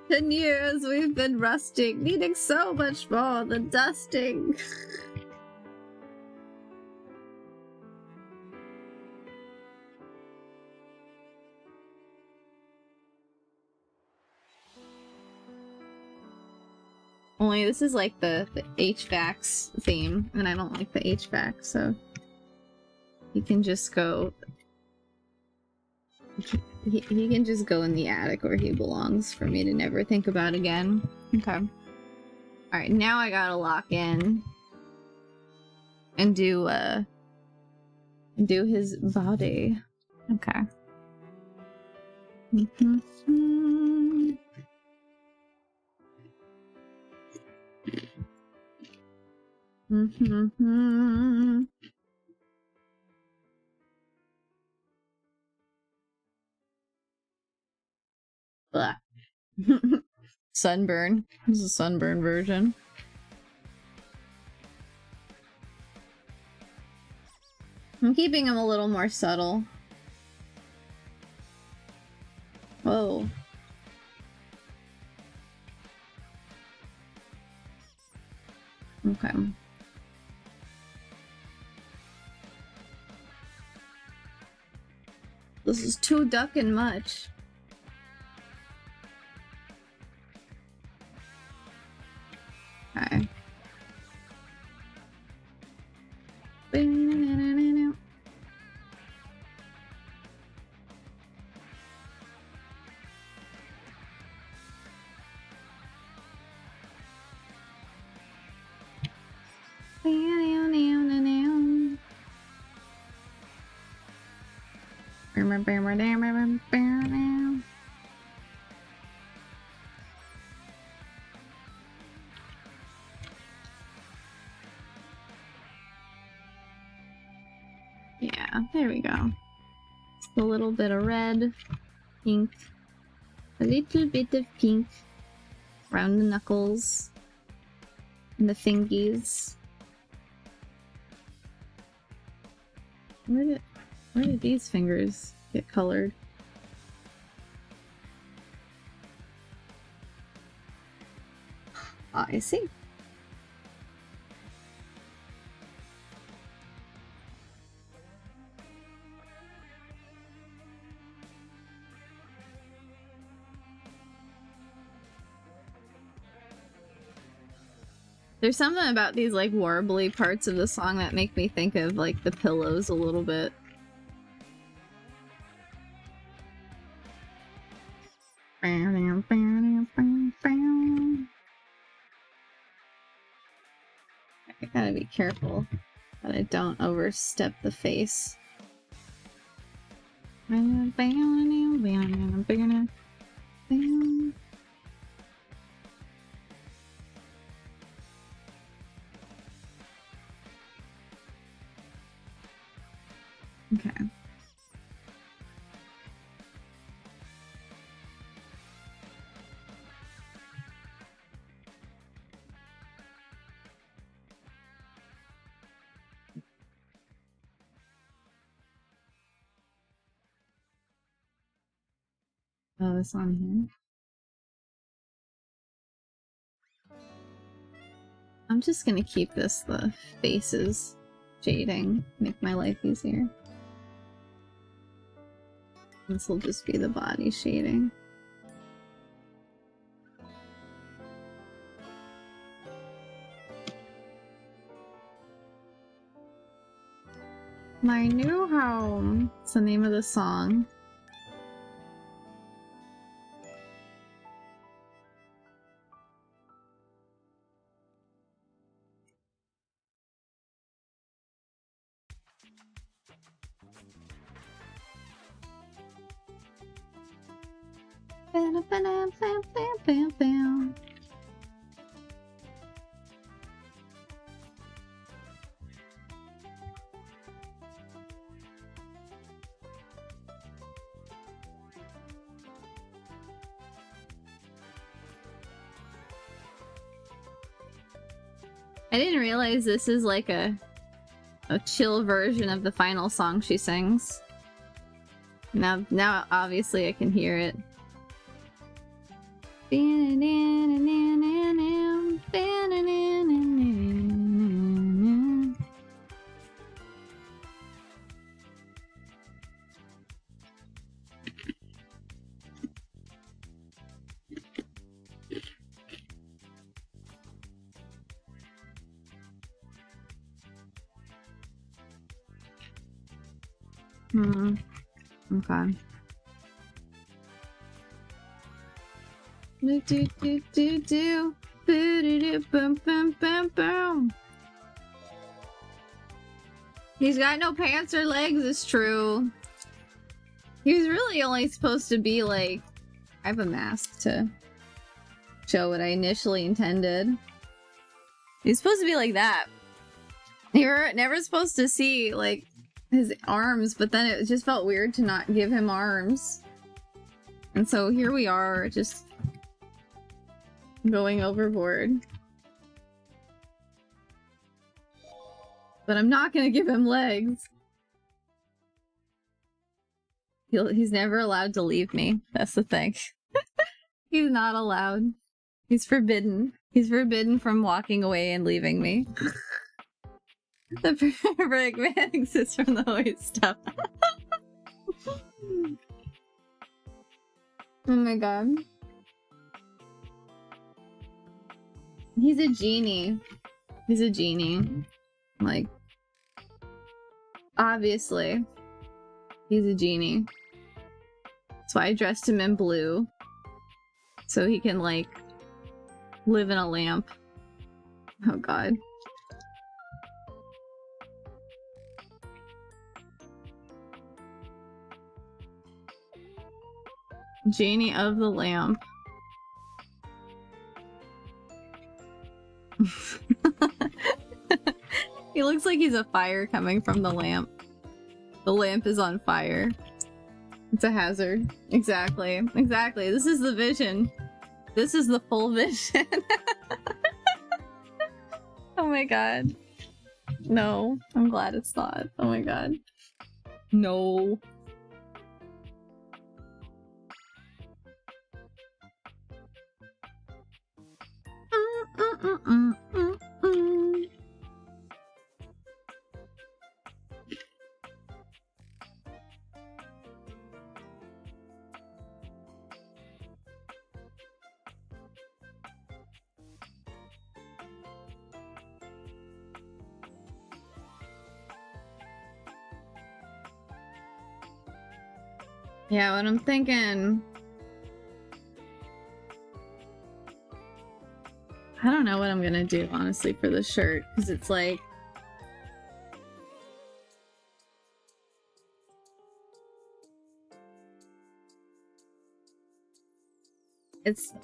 10 years we've been rusting, needing so much more than dusting. Only this is like the HVAC's theme, and I don't like the HVAC, so he can just go... He can just go in the attic where he belongs for me to never think about again. Okay. Alright, now I gotta lock in and do his body. Okay. Blah. Sunburn. This is a sunburn version. I'm keeping him a little more subtle. Whoa. Okay. This is too ducking much. Okay. Yeah, there we go. Just a little bit of red, pink, a little bit of pink around the knuckles and the fingies. Where did these fingers get colored? Ah, I see. There's something about these like warbly parts of the song that make me think of like the Pillows a little bit. I gotta be careful that I don't overstep the face. Okay. Oh, this on here. I'm just gonna keep this the faces shading, make my life easier. This will just be the body shading. My New Home. It's the name of the song. I didn't realize this is like a chill version of the final song she sings. Now obviously I can hear it. Okay. He's got no pants or legs, it's true. He was really only supposed to be like I have a mask to show what I initially intended. He's supposed to be like that. You're never supposed to see, like, his arms, but then it just felt weird to not give him arms. And so here we are, just going overboard. But I'm not gonna give him legs. He's never allowed to leave me. That's the thing. He's not allowed. He's forbidden. He's forbidden from walking away and leaving me. The perfect man exists from the hoist stuff. Oh my god. He's a genie. He's a genie. Like, obviously, he's a genie. That's why I dressed him in blue. So he can, like, live in a lamp. Oh god. Genie of the lamp. He looks like he's a fire coming from the lamp. The lamp is on fire. It's a hazard. Exactly. Exactly. This is the vision. This is the full vision. Oh my god. No. I'm glad it's not. Oh my god. No. Yeah, what I'm thinking... I don't know what I'm gonna do, honestly, for this shirt, because it's like...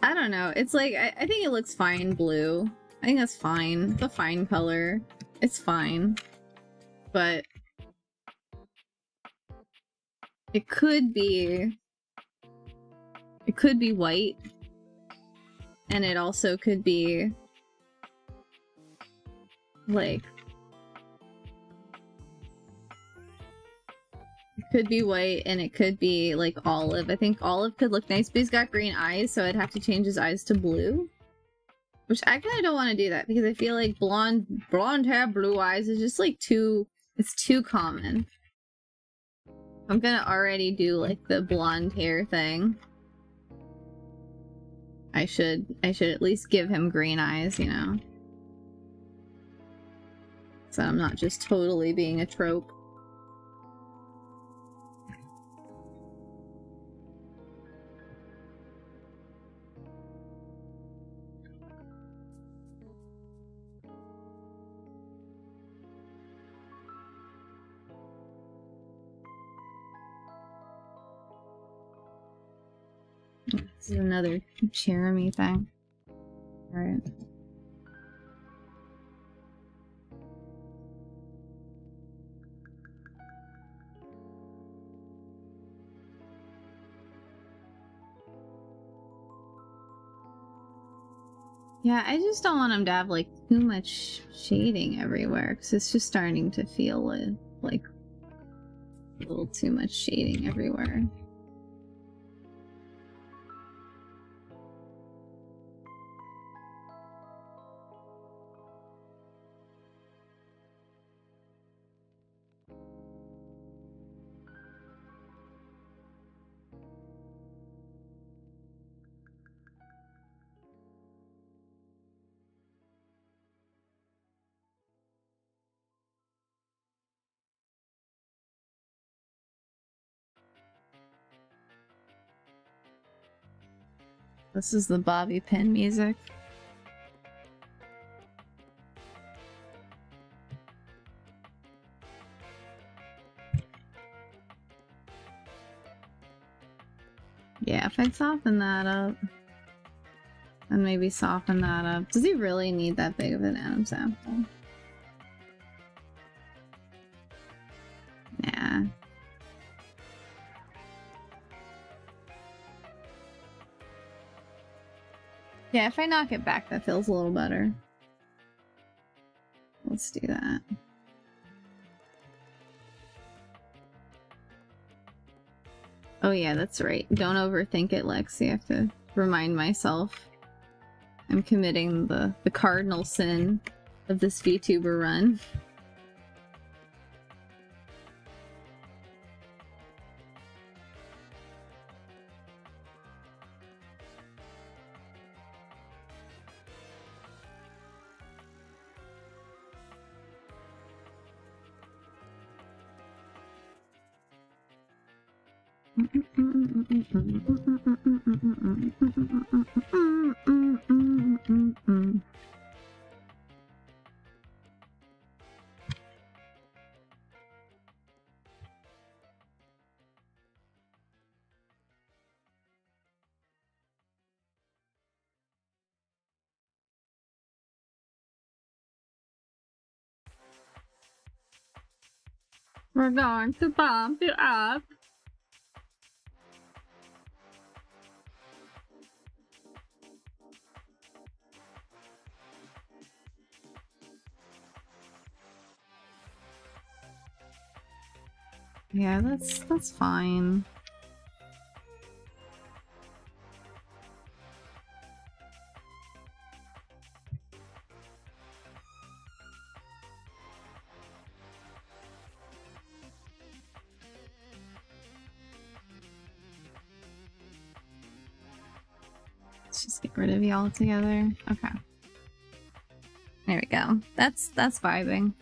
I don't know, it's like, I think it looks fine blue. I think that's fine. It's a fine color. It's fine. But... It could be white. And it also could be like, it could be white and it could be like olive. I think olive could look nice, but he's got green eyes, so I'd have to change his eyes to blue. Which I kind of don't want to do that because I feel like blonde hair, blue eyes is just like it's too common. I'm gonna already do like the blonde hair thing. I should at least give him green eyes, you know? So I'm not just totally being a trope. This is another Jeremy thing. Alright. Yeah, I just don't want him to have like too much shading everywhere, because it's just starting to feel like a little too much shading everywhere. This is the bobby pin music. Yeah. Yeah, if I soften that up, and maybe soften that up. Does he really need that big of an atom sample? Nah. Yeah, if I knock it back, that feels a little better. Let's do that. Oh yeah, that's right. Don't overthink it, Lexi. I have to remind myself. I'm committing the cardinal sin of this VTuber run. We're going to bump you up. Yeah, that's fine. Let's just get rid of you altogether. Okay. There we go. That's vibing.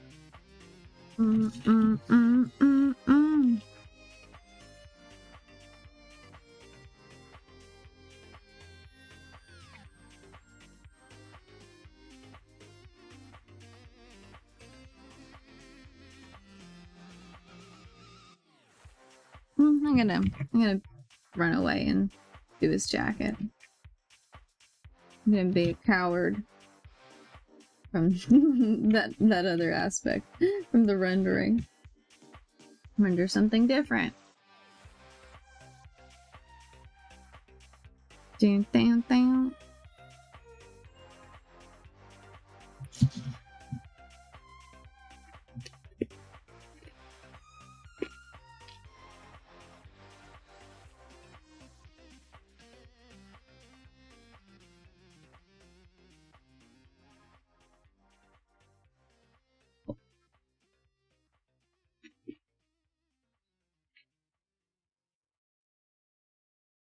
I'm gonna run away and do his jacket. I'm gonna be a coward from that other aspect, from the rendering. Render something different. Dun, dun, dun.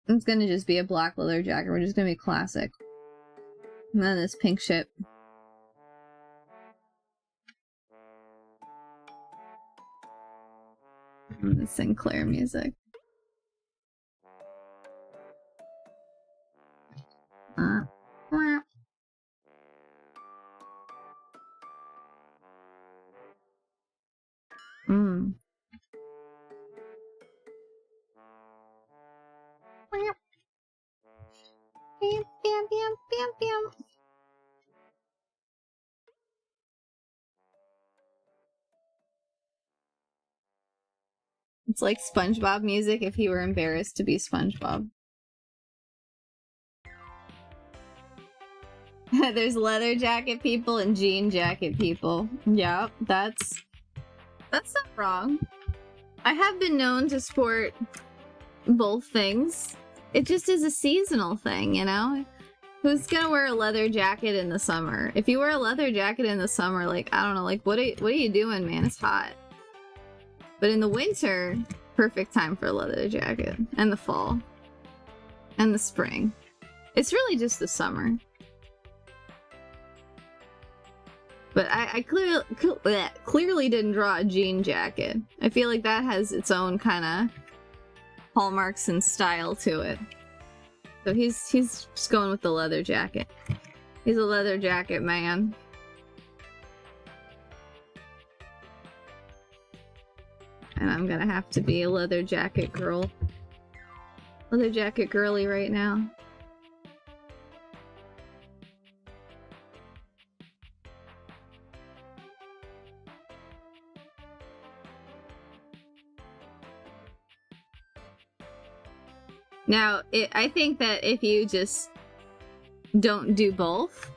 It's gonna just be a black leather jacket. We're just gonna be classic. And then this pink ship. And the Sinclair music. Mm. Bam, bam, bam, bam, bam. It's like SpongeBob music if he were embarrassed to be SpongeBob. There's leather jacket people and jean jacket people. Yeah, that's not wrong. I have been known to sport both things. It just is a seasonal thing, you know? Who's gonna wear a leather jacket in the summer? If you wear a leather jacket in the summer, like, I don't know, like, what are you doing, man? It's hot. But in the winter, perfect time for a leather jacket. And the fall. And the spring. It's really just the summer. But I clearly didn't draw a jean jacket. I feel like that has its own kind of hallmarks and style to it. So he's just going with the leather jacket. He's a leather jacket man. And I'm gonna have to be a leather jacket girl. leather jacket girly right now. Now, I think that if you just don't do both,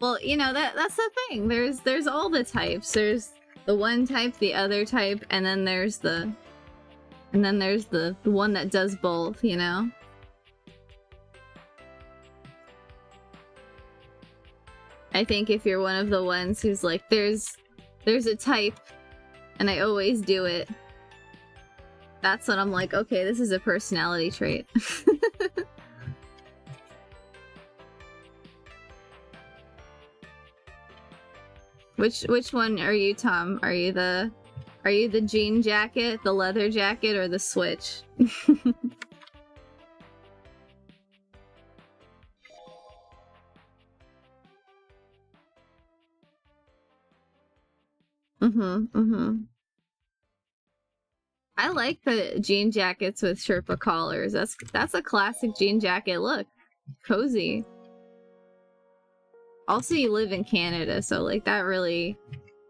well, you know, that's the thing. There's all the types. There's the one type, the other type, and then there's the one that does both, you know? I think if you're one of the ones who's like, there's a type, and I always do it, that's when I'm like, okay, this is a personality trait. Which one are you, Tom? Are you the jean jacket, the leather jacket, or the switch? I like the jean jackets with Sherpa collars. That's a classic jean jacket look. Cozy. Also, you live in Canada, so like that really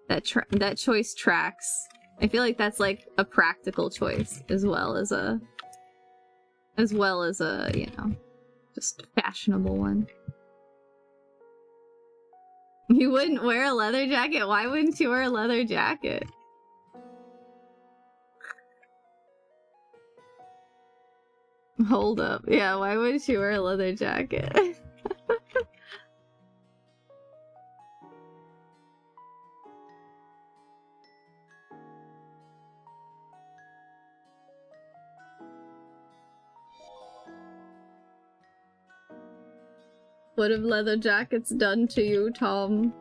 that choice tracks. I feel like that's like a practical choice as well as a you know, just fashionable one. You wouldn't wear a leather jacket? Why wouldn't you wear a leather jacket? Hold up. Yeah, why wouldn't you wear a leather jacket? What have leather jackets done to you, Tom?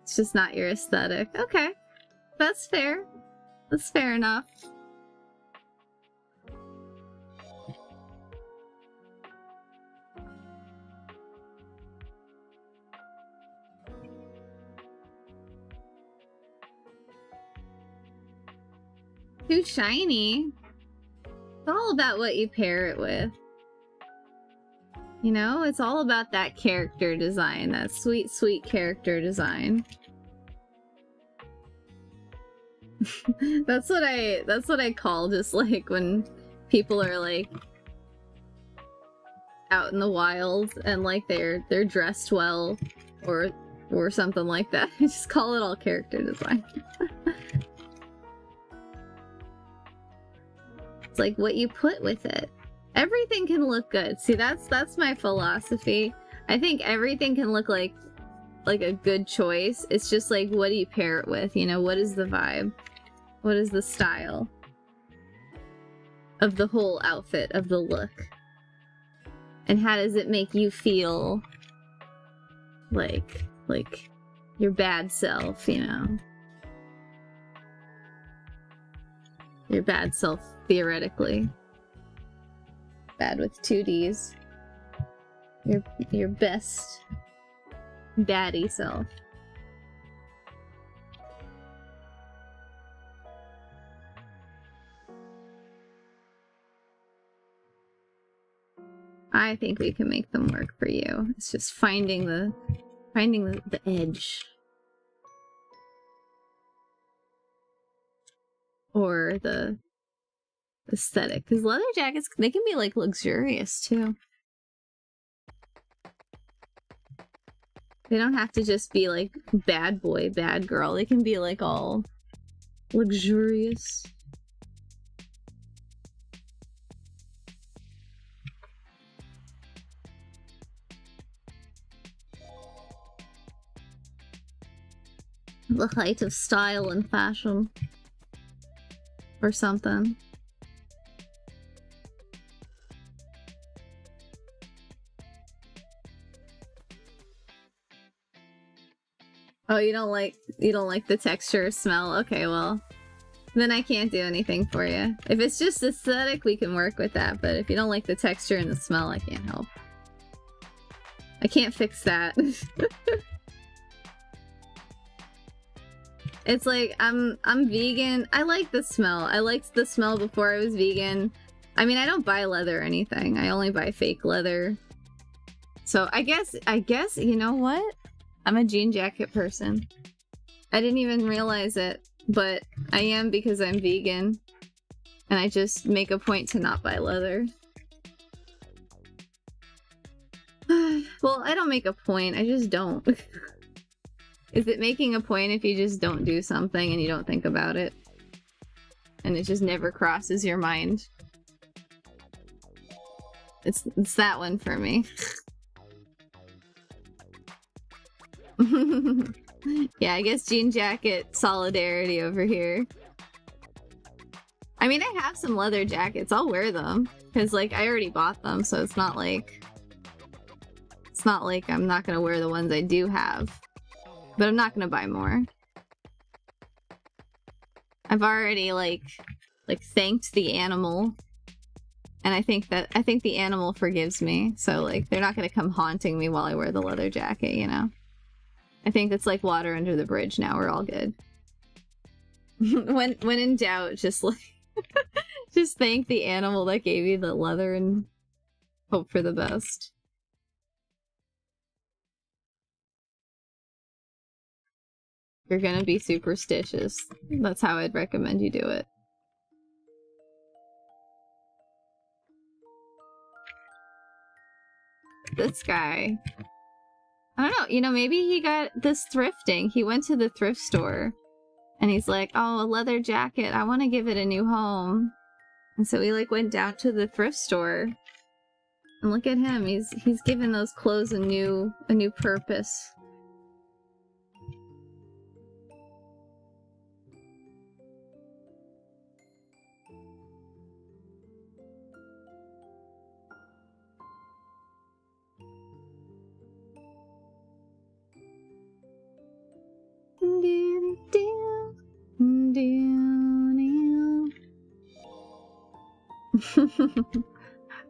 It's just not your aesthetic. Okay. That's fair. That's fair enough. Too shiny. It's all about what you pair it with. You know, it's all about that character design, that sweet, sweet character design. That's what I call just like when people are like out in the wild and like they're dressed well or something like that. I just call it all character design. It's like what you put with it. Everything can look good. See, that's my philosophy. I think everything can look like a good choice. It's just like, what do you pair it with? You know, what is the vibe? What is the style of the whole outfit, of the look? And how does it make you feel like your bad self, you know? Your bad self, theoretically. Bad with 2 Ds. Your best baddie self. I think we can make them work for you. It's just finding the edge. Or the aesthetic. Because leather jackets, they can be like luxurious too. They don't have to just be like bad boy, bad girl. They can be like all luxurious. The height of style and fashion. Or something. Oh, you don't like the texture or smell? Okay, well, then I can't do anything for you. If it's just aesthetic, we can work with that, but if you don't like the texture and the smell, I can't help. I can't fix that. It's like I'm vegan. I like the smell. I liked the smell before I was vegan. I mean, I don't buy leather or anything. I only buy fake leather. So I guess you know what? I'm a jean jacket person. I didn't even realize it, but I am because I'm vegan. And I just make a point to not buy leather. Well, I don't make a point, I just don't. Is it making a point if you just don't do something and you don't think about it? And it just never crosses your mind? It's that one for me. Yeah, I guess jean jacket solidarity over here. I mean, I have some leather jackets. I'll wear them. Because, like, I already bought them, so it's not like... It's not like I'm not gonna wear the ones I do have. But I'm not gonna buy more. I've already, like thanked the animal. And I think the animal forgives me. So, like, they're not gonna come haunting me while I wear the leather jacket, you know? I think it's like water under the bridge now. We're all good. When in doubt, just, like... just thank the animal that gave you the leather and hope for the best. You're gonna be superstitious. That's how I'd recommend you do it. This guy. I don't know, you know, maybe he got this thrifting. He went to the thrift store and he's like, oh, a leather jacket. I want to give it a new home. And so he, like, went down to the thrift store. And look at him. He's given those clothes a new purpose.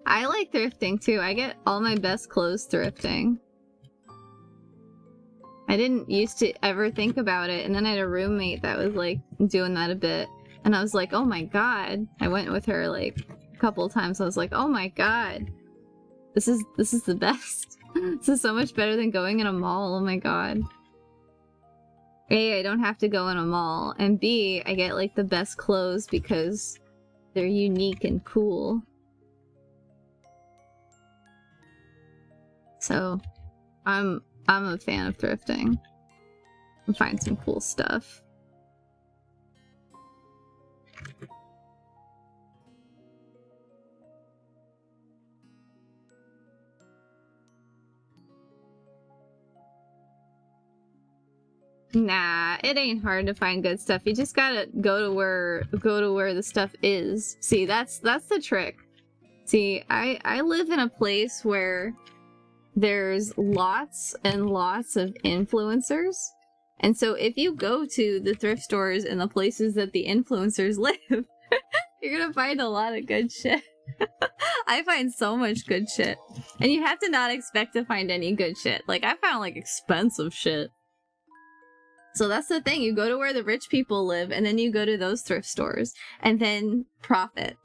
I like thrifting too. I get all my best clothes thrifting. I didn't used to ever think about it, and then I had a roommate that was like doing that a bit, and I was like, oh my god. I went with her like a couple of times. I was like, oh my god, this is the best. This is so much better than going in a mall. Oh my god. A, I don't have to go in a mall, and B, I get like the best clothes because they're unique and cool. So, I'm a fan of thrifting. And find some cool stuff. Nah, it ain't hard to find good stuff. You just gotta go to where the stuff is. See, that's the trick. See, I live in a place where there's lots and lots of influencers. And so if you go to the thrift stores in the places that the influencers live, you're gonna find a lot of good shit. I find so much good shit. And you have to not expect to find any good shit. Like, I found, like, expensive shit. So that's the thing, you go to where the rich people live, and then you go to those thrift stores, and then profit.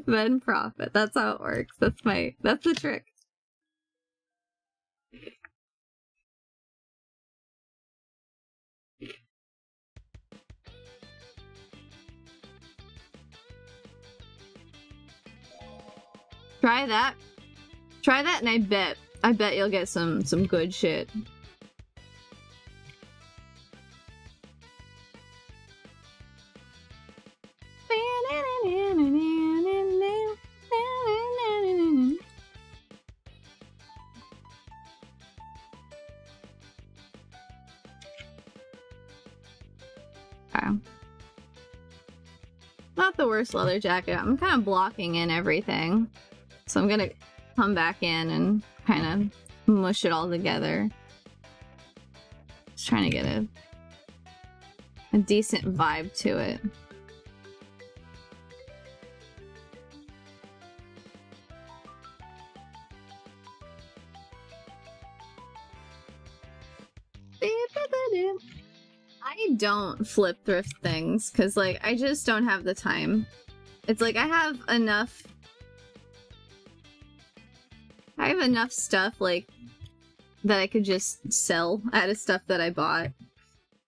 Then profit. That's how it works. That's the trick. Try that. Try that, and I bet you'll get some good shit. Okay. Not the worst leather jacket. I'm kind of blocking in everything. So I'm gonna come back in and kind of mush it all together. Just trying to get a decent vibe to it. I don't flip thrift things because, like, I just don't have the time. It's like I have enough stuff, like, that I could just sell out of stuff that I bought.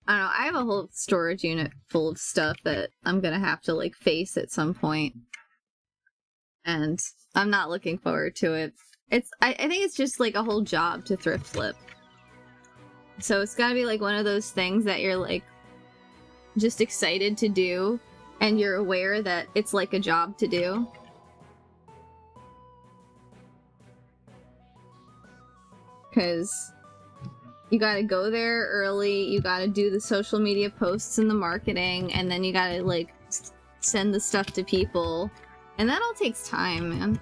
I don't know, I have a whole storage unit full of stuff that I'm gonna have to, like, face at some point. And I'm not looking forward to it. I think it's just, like, a whole job to thrift flip. So it's gotta be, like, one of those things that you're, like, just excited to do, and you're aware that it's, like, a job to do. Because you gotta go there early, you gotta do the social media posts and the marketing, and then you gotta, like, send the stuff to people. And that all takes time, man.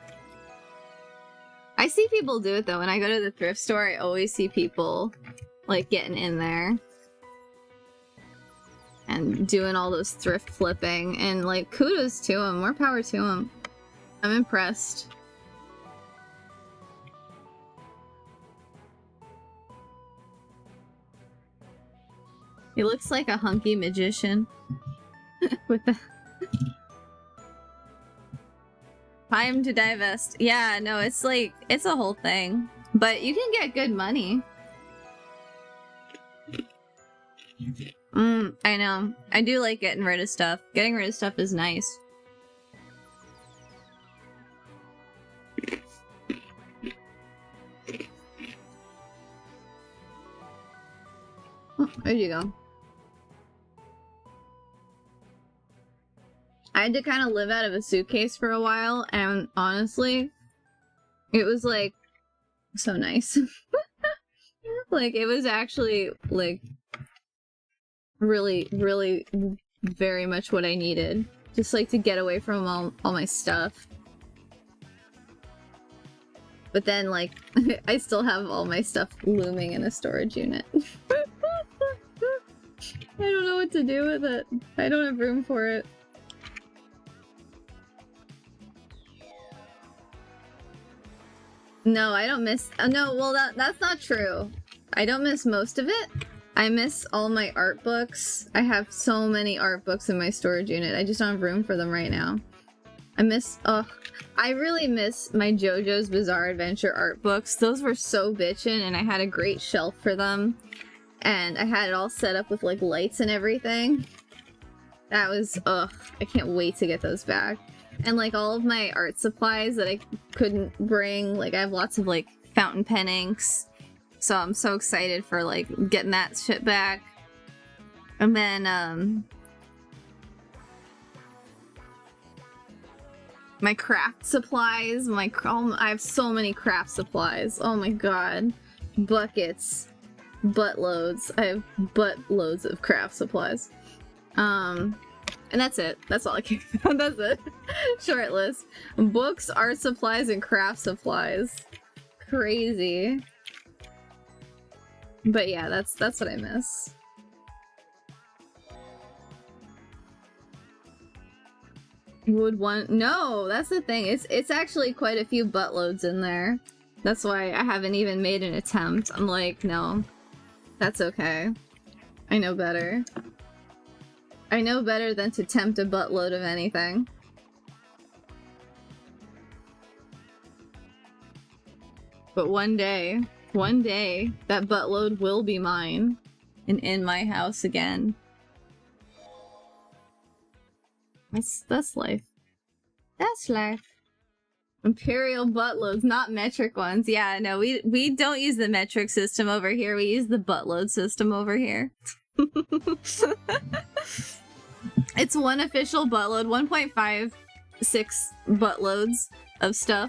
I see people do it, though. When I go to the thrift store, I always see people, like, getting in there. And doing all those thrift flipping. And, like, kudos to them. More power to them. I'm impressed. He looks like a hunky magician. With the... Time to divest. Yeah, no, it's like, it's a whole thing. But you can get good money. I know. I do like getting rid of stuff. Getting rid of stuff is nice. Oh, where'd you go? I had to kind of live out of a suitcase for a while, and honestly, it was, like, so nice. Like, it was actually, like, really, really very much what I needed. Just, like, to get away from all my stuff. But then, like, I still have all my stuff looming in a storage unit. I don't know what to do with it. I don't have room for it. No, I don't miss... no, well, that's not true. I don't miss most of it. I miss all my art books. I have so many art books in my storage unit. I just don't have room for them right now. I miss... ugh. I really miss my JoJo's Bizarre Adventure art books. Those were so bitchin', and I had a great shelf for them. And I had it all set up with, like, lights and everything. That was... ugh. I can't wait to get those back. And, like, all of my art supplies that I couldn't bring, like, I have lots of, like, fountain pen inks. So I'm so excited for, like, getting that shit back. And then, my craft supplies, I have so many craft supplies. Oh my god. Buckets. Buttloads. I have buttloads of craft supplies. And that's it. That's all I can... that's it. Short list. Books, art supplies, and craft supplies. Crazy. But yeah, that's what I miss. Would one... no, that's the thing. It's actually quite a few buttloads in there. That's why I haven't even made an attempt. I'm like, no. That's okay. I know better. I know better than to tempt a buttload of anything. But one day, that buttload will be mine. And in my house again. That's life. That's life. Imperial buttloads, not metric ones. Yeah, no, we don't use the metric system over here. We use the buttload system over here. It's one official buttload, 1.56 buttloads of stuff.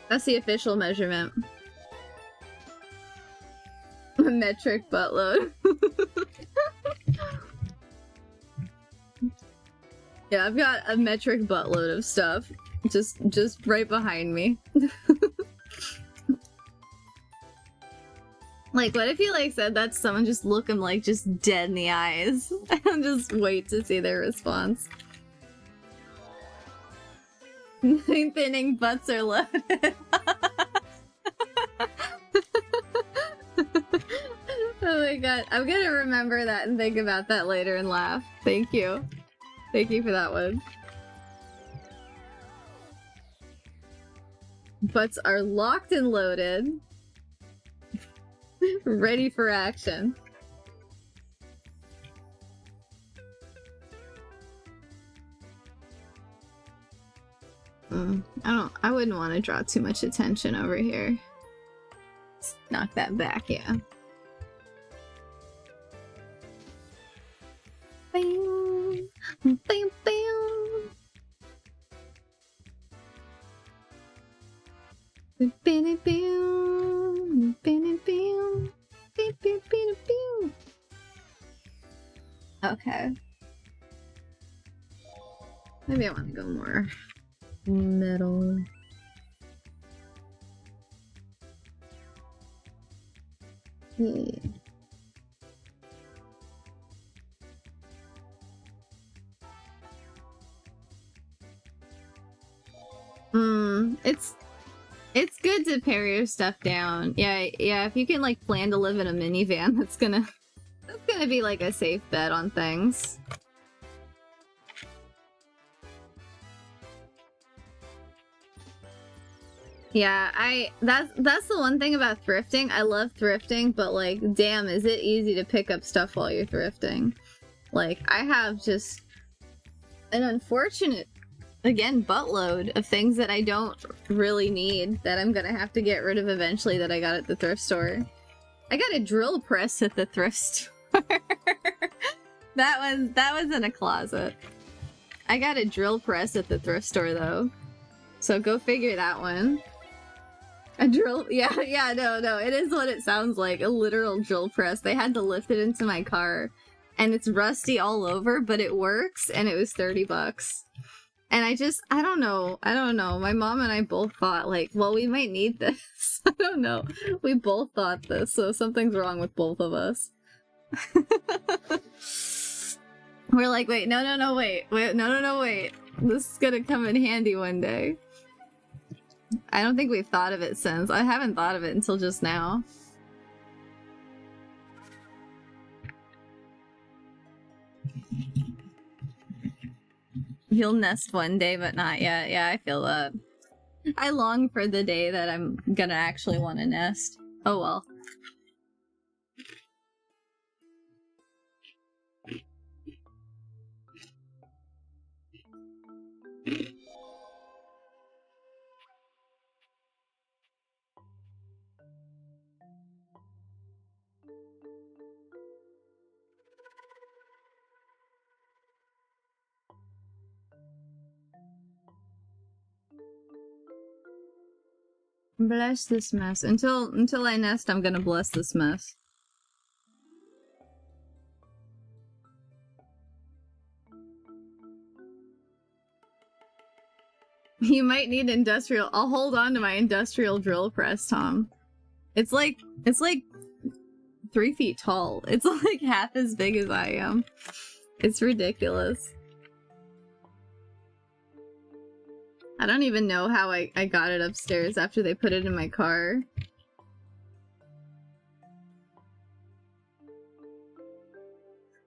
That's the official measurement. A metric buttload. Yeah, I've got a metric buttload of stuff. Just right behind me. Like, what if you, like, said that to someone, just look them, like, just dead in the eyes, and just wait to see their response? Thinning butts are loaded. my god. I'm gonna remember that and think about that later and laugh. Thank you. Thank you for that one. Butts are locked and loaded. Ready for action. I wouldn't want to draw too much attention over here. Let's knock that back, yeah. Bam, bam, bam. Okay. Maybe I want to go more metal. Yeah. It's good to pare your stuff down. Yeah, if you can like plan to live in a minivan, that's gonna be like a safe bet on things. Yeah, that's the one thing about thrifting. I love thrifting, but like, damn, is it easy to pick up stuff while you're thrifting. Like, I have just an unfortunate, again, buttload of things that I don't really need that I'm gonna have to get rid of eventually that I got at the thrift store. I got a drill press at the thrift store. That was in a closet. I got a drill press at the thrift store though. So go figure that one. A drill, yeah, no, it is what it sounds like, a literal drill press. They had to lift it into my car, and it's rusty all over, but it works, and it was 30 bucks. And I don't know, my mom and I both thought, like, well, we might need this. I don't know, we both thought this, so something's wrong with both of us. We're like, wait, no, wait, this is gonna come in handy one day. I don't think we've thought of it since. I haven't thought of it until just now. You'll nest one day, but not yet. Yeah, I feel that. I long for the day that I'm gonna actually want to nest. Oh well. Bless this mess. Until I nest, I'm gonna bless this mess. You might need industrial. I'll hold on to my industrial drill press, Tom. It's like 3 feet tall. It's like half as big as I am. It's ridiculous. I don't even know how I got it upstairs after they put it in my car.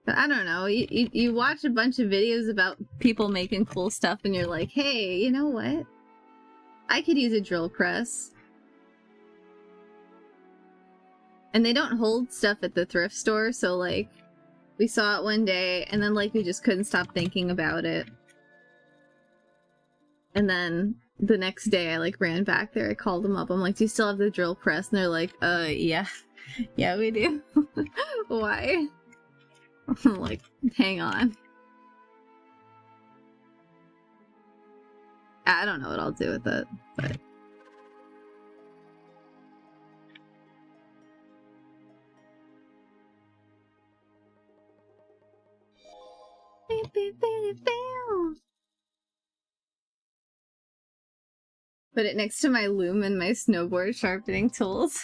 But I don't know, you watch a bunch of videos about people making cool stuff and you're like, hey, you know what? I could use a drill press. And they don't hold stuff at the thrift store, so like, we saw it one day and then like we just couldn't stop thinking about it. And then the next day I like ran back there, I called them up, I'm like, do you still have the drill press? And they're like, yeah. Yeah, we do. Why? I'm like, hang on. I don't know what I'll do with it, but... Put it next to my loom and my snowboard sharpening tools.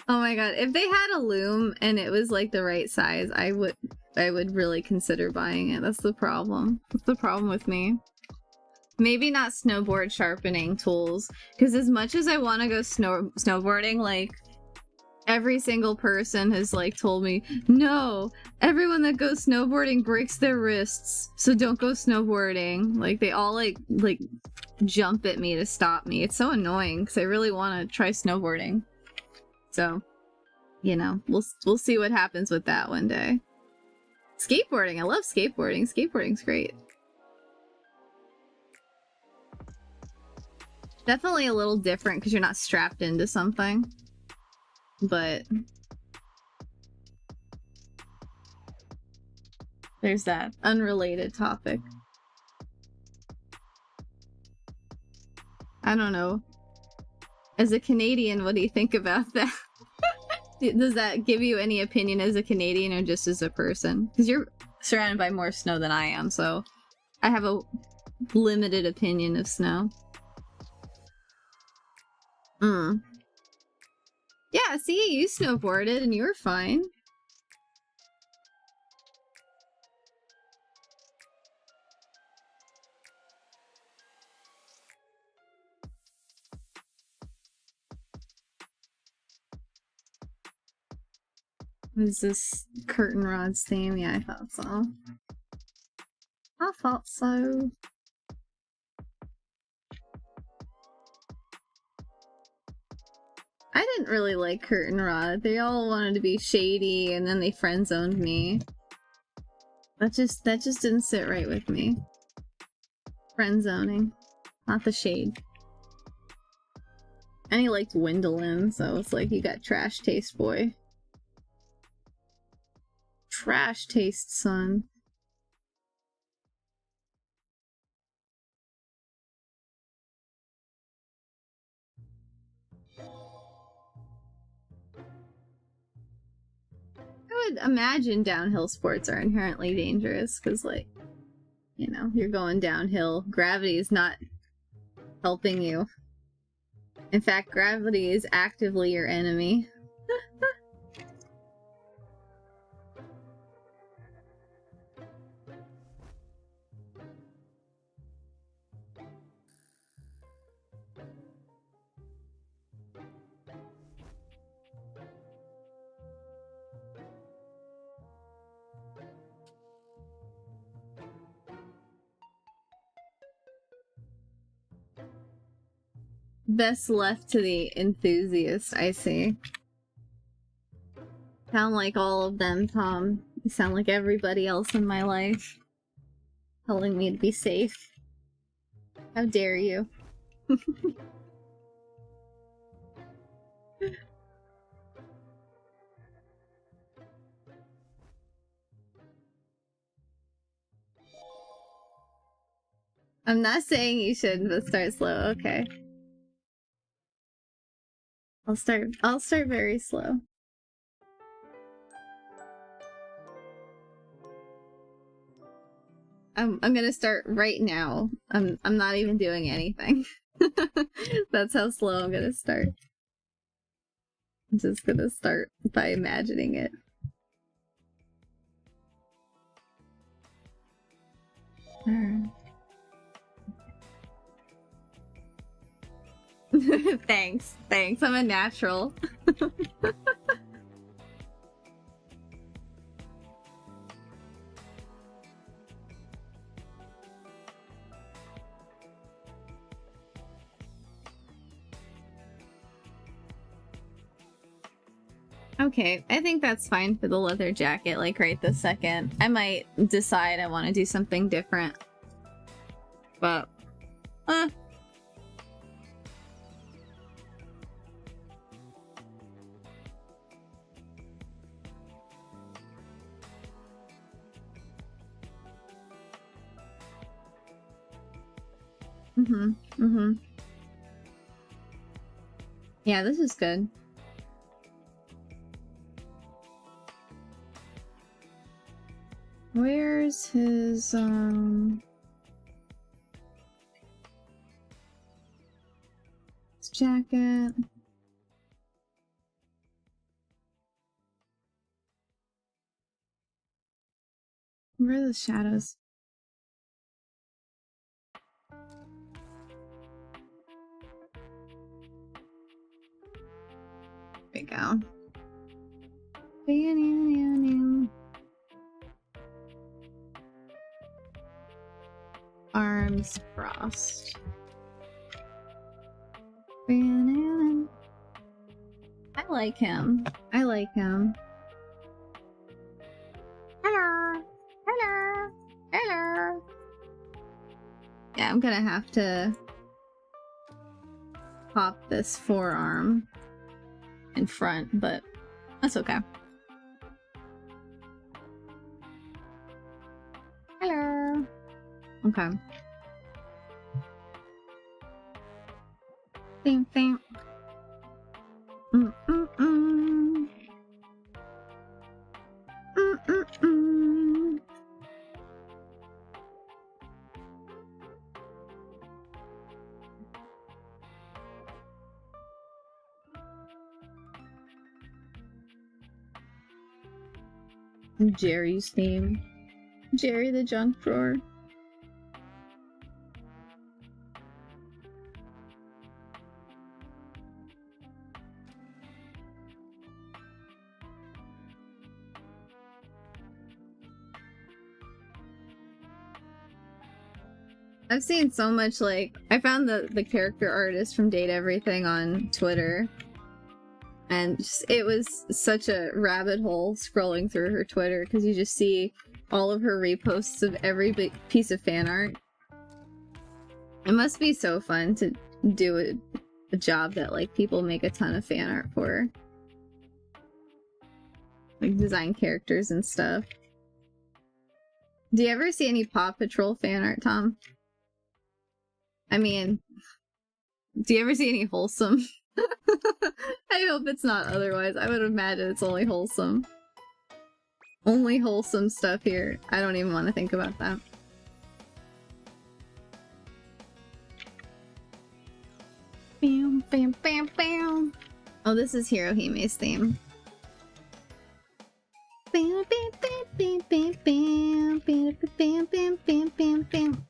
Oh my god, if they had a loom and it was like the right size, I would really consider buying it. That's the problem. That's the problem with me. Maybe not snowboard sharpening tools, because as much as I want to go snowboarding, like, Every single person has like told me, no, everyone that goes snowboarding breaks their wrists, so don't go snowboarding. Like they all like jump at me to stop me. It's so annoying because I really want to try snowboarding. So, you know, we'll see what happens with that one day. Skateboarding, I love skateboarding. Skateboarding's great. Definitely a little different because you're not strapped into something. But there's that unrelated topic. I don't know. As a Canadian, what do you think about that? Does that give you any opinion as a Canadian or just as a person? Because you're surrounded by more snow than I am, so I have a limited opinion of snow. Yeah, see, you snowboarded and you were fine. Was this Curtain Rod's theme? Yeah, I thought so. I thought so. I didn't really like Curtain Rod. They all wanted to be shady, and then they friend-zoned me. That just didn't sit right with me. Friend-zoning, not the shade. And he liked Wendolyn, so it's like, you got trash taste, boy. Trash taste, son. I would imagine downhill sports are inherently dangerous, because, like, you know, you're going downhill. Gravity is not helping you. In fact, gravity is actively your enemy. Best left to the enthusiast, I see. Sound like all of them, Tom. You sound like everybody else in my life. Telling me to be safe. How dare you? I'm not saying you shouldn't, but start slow, okay. I'll start very slow. I'm gonna start right now. I'm not even doing anything. That's how slow I'm gonna start. I'm just gonna start by imagining it. Alright. Thanks. I'm a natural. Okay, I think that's fine for the leather jacket, like right this second. I might decide I want to do something different. But, Yeah, this is good. Where's his, his jacket? Where are the shadows? There we go. Arms crossed. I like him. I like him. Hello. Hello. Hello. Yeah, I'm gonna have to pop this forearm in front, but that's okay. Hello. Okay. Ding, ding. Mm-mm-mm. Mm-mm-mm. Jerry's theme. Jerry the junk drawer. I've seen so much, like, I found the character artist from Date Everything on Twitter, and just, it was such a rabbit hole scrolling through her Twitter, because you just see all of her reposts of every piece of fan art. It must be so fun to do a job that, like, people make a ton of fan art for. Like, design characters and stuff. Do you ever see any Paw Patrol fan art, Tom? I mean, do you ever see any wholesome? I hope it's not otherwise. I would imagine it's only wholesome. Only wholesome stuff here. I don't even want to think about that. Bam, bam, bam, bam. Oh, this is Hirohime's theme. Bam, bam, bam, bam, bam, bam, bam, bam, bam, bam, bam.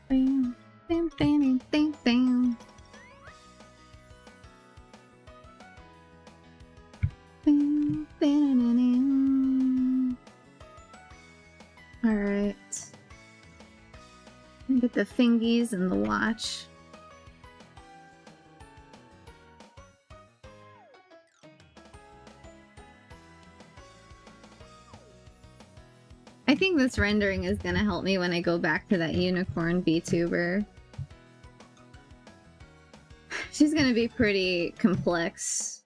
Bam, bam, bam, bam, bam. Bam, bam. Alright. Get the fingies and the watch. I think this rendering is gonna help me when I go back to that unicorn Vtuber. She's gonna be pretty complex.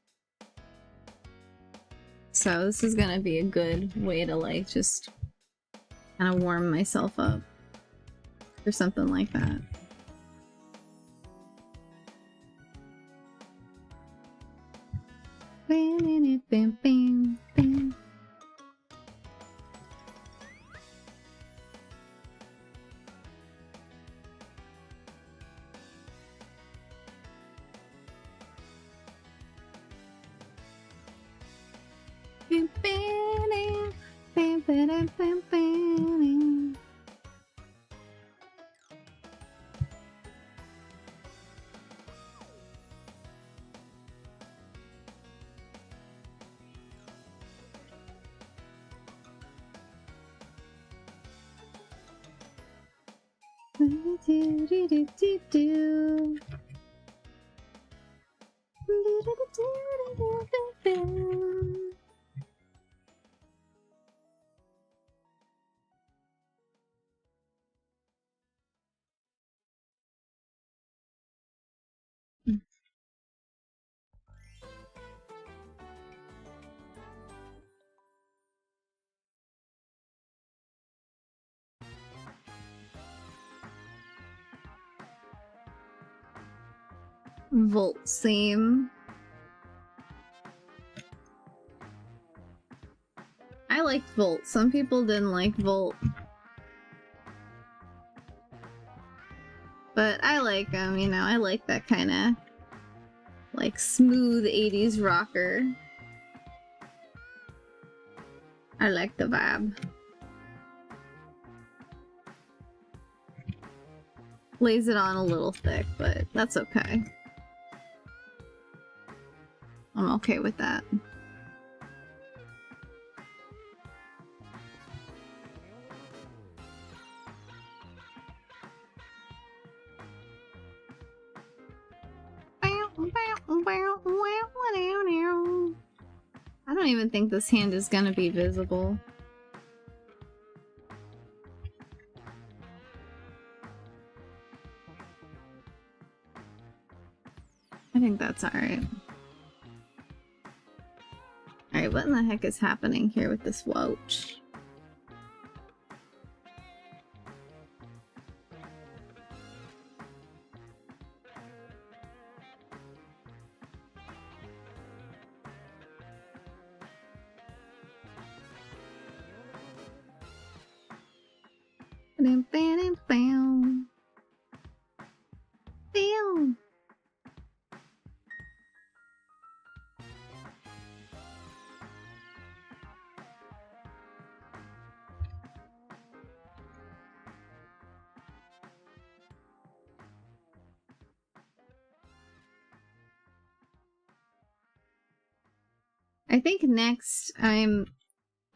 So this is gonna be a good way to, like, just kind of warm myself up for something like that. Bam, bam, bam, bam. Volt theme. I liked Volt. Some people didn't like Volt. But I like them, you know, I like that kind of, like, smooth 80s rocker. I like the vibe. lays it on a little thick, but that's okay. I'm okay with that. I don't even think this hand is gonna be visible. I think that's alright. Alright, what in the heck is happening here with this watch? Bam, bam, bam. Bam. I think next I'm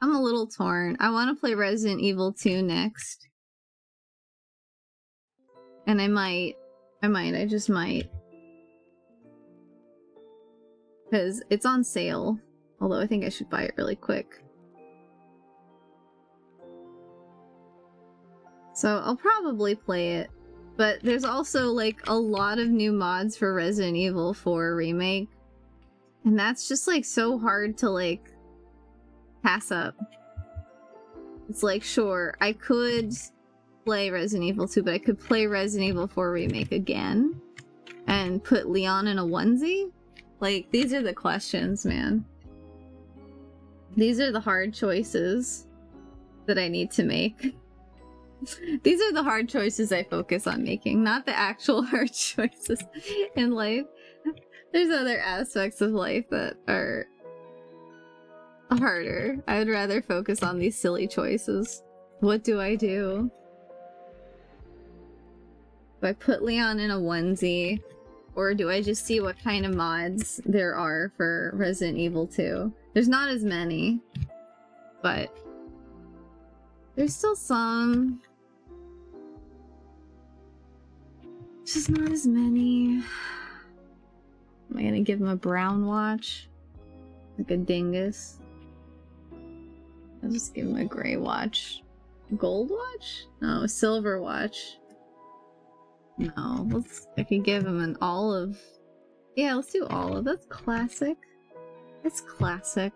a little torn. I want to play Resident Evil 2 next. And I just might. Because it's on sale. Although I think I should buy it really quick. So I'll probably play it. But there's also like a lot of new mods for Resident Evil 4 Remake. And that's just like so hard to like pass up. It's like, sure, I could play Resident Evil 2, but I could play Resident Evil 4 Remake again and put Leon in a onesie? Like, these are the questions, man. These are the hard choices that I need to make. These are the hard choices I focus on making, not the actual hard choices in life. There's other aspects of life that are harder. I would rather focus on these silly choices. What do I do? Do I put Leon in a onesie? Or do I just see what kind of mods there are for Resident Evil 2? There's not as many, but there's still some. Just not as many. Am I gonna give him a brown watch? Like a dingus? I'll just give him a gray watch. Gold watch? No, a silver watch. No, I could give him an olive. Yeah, let's do olive. That's classic. That's classic.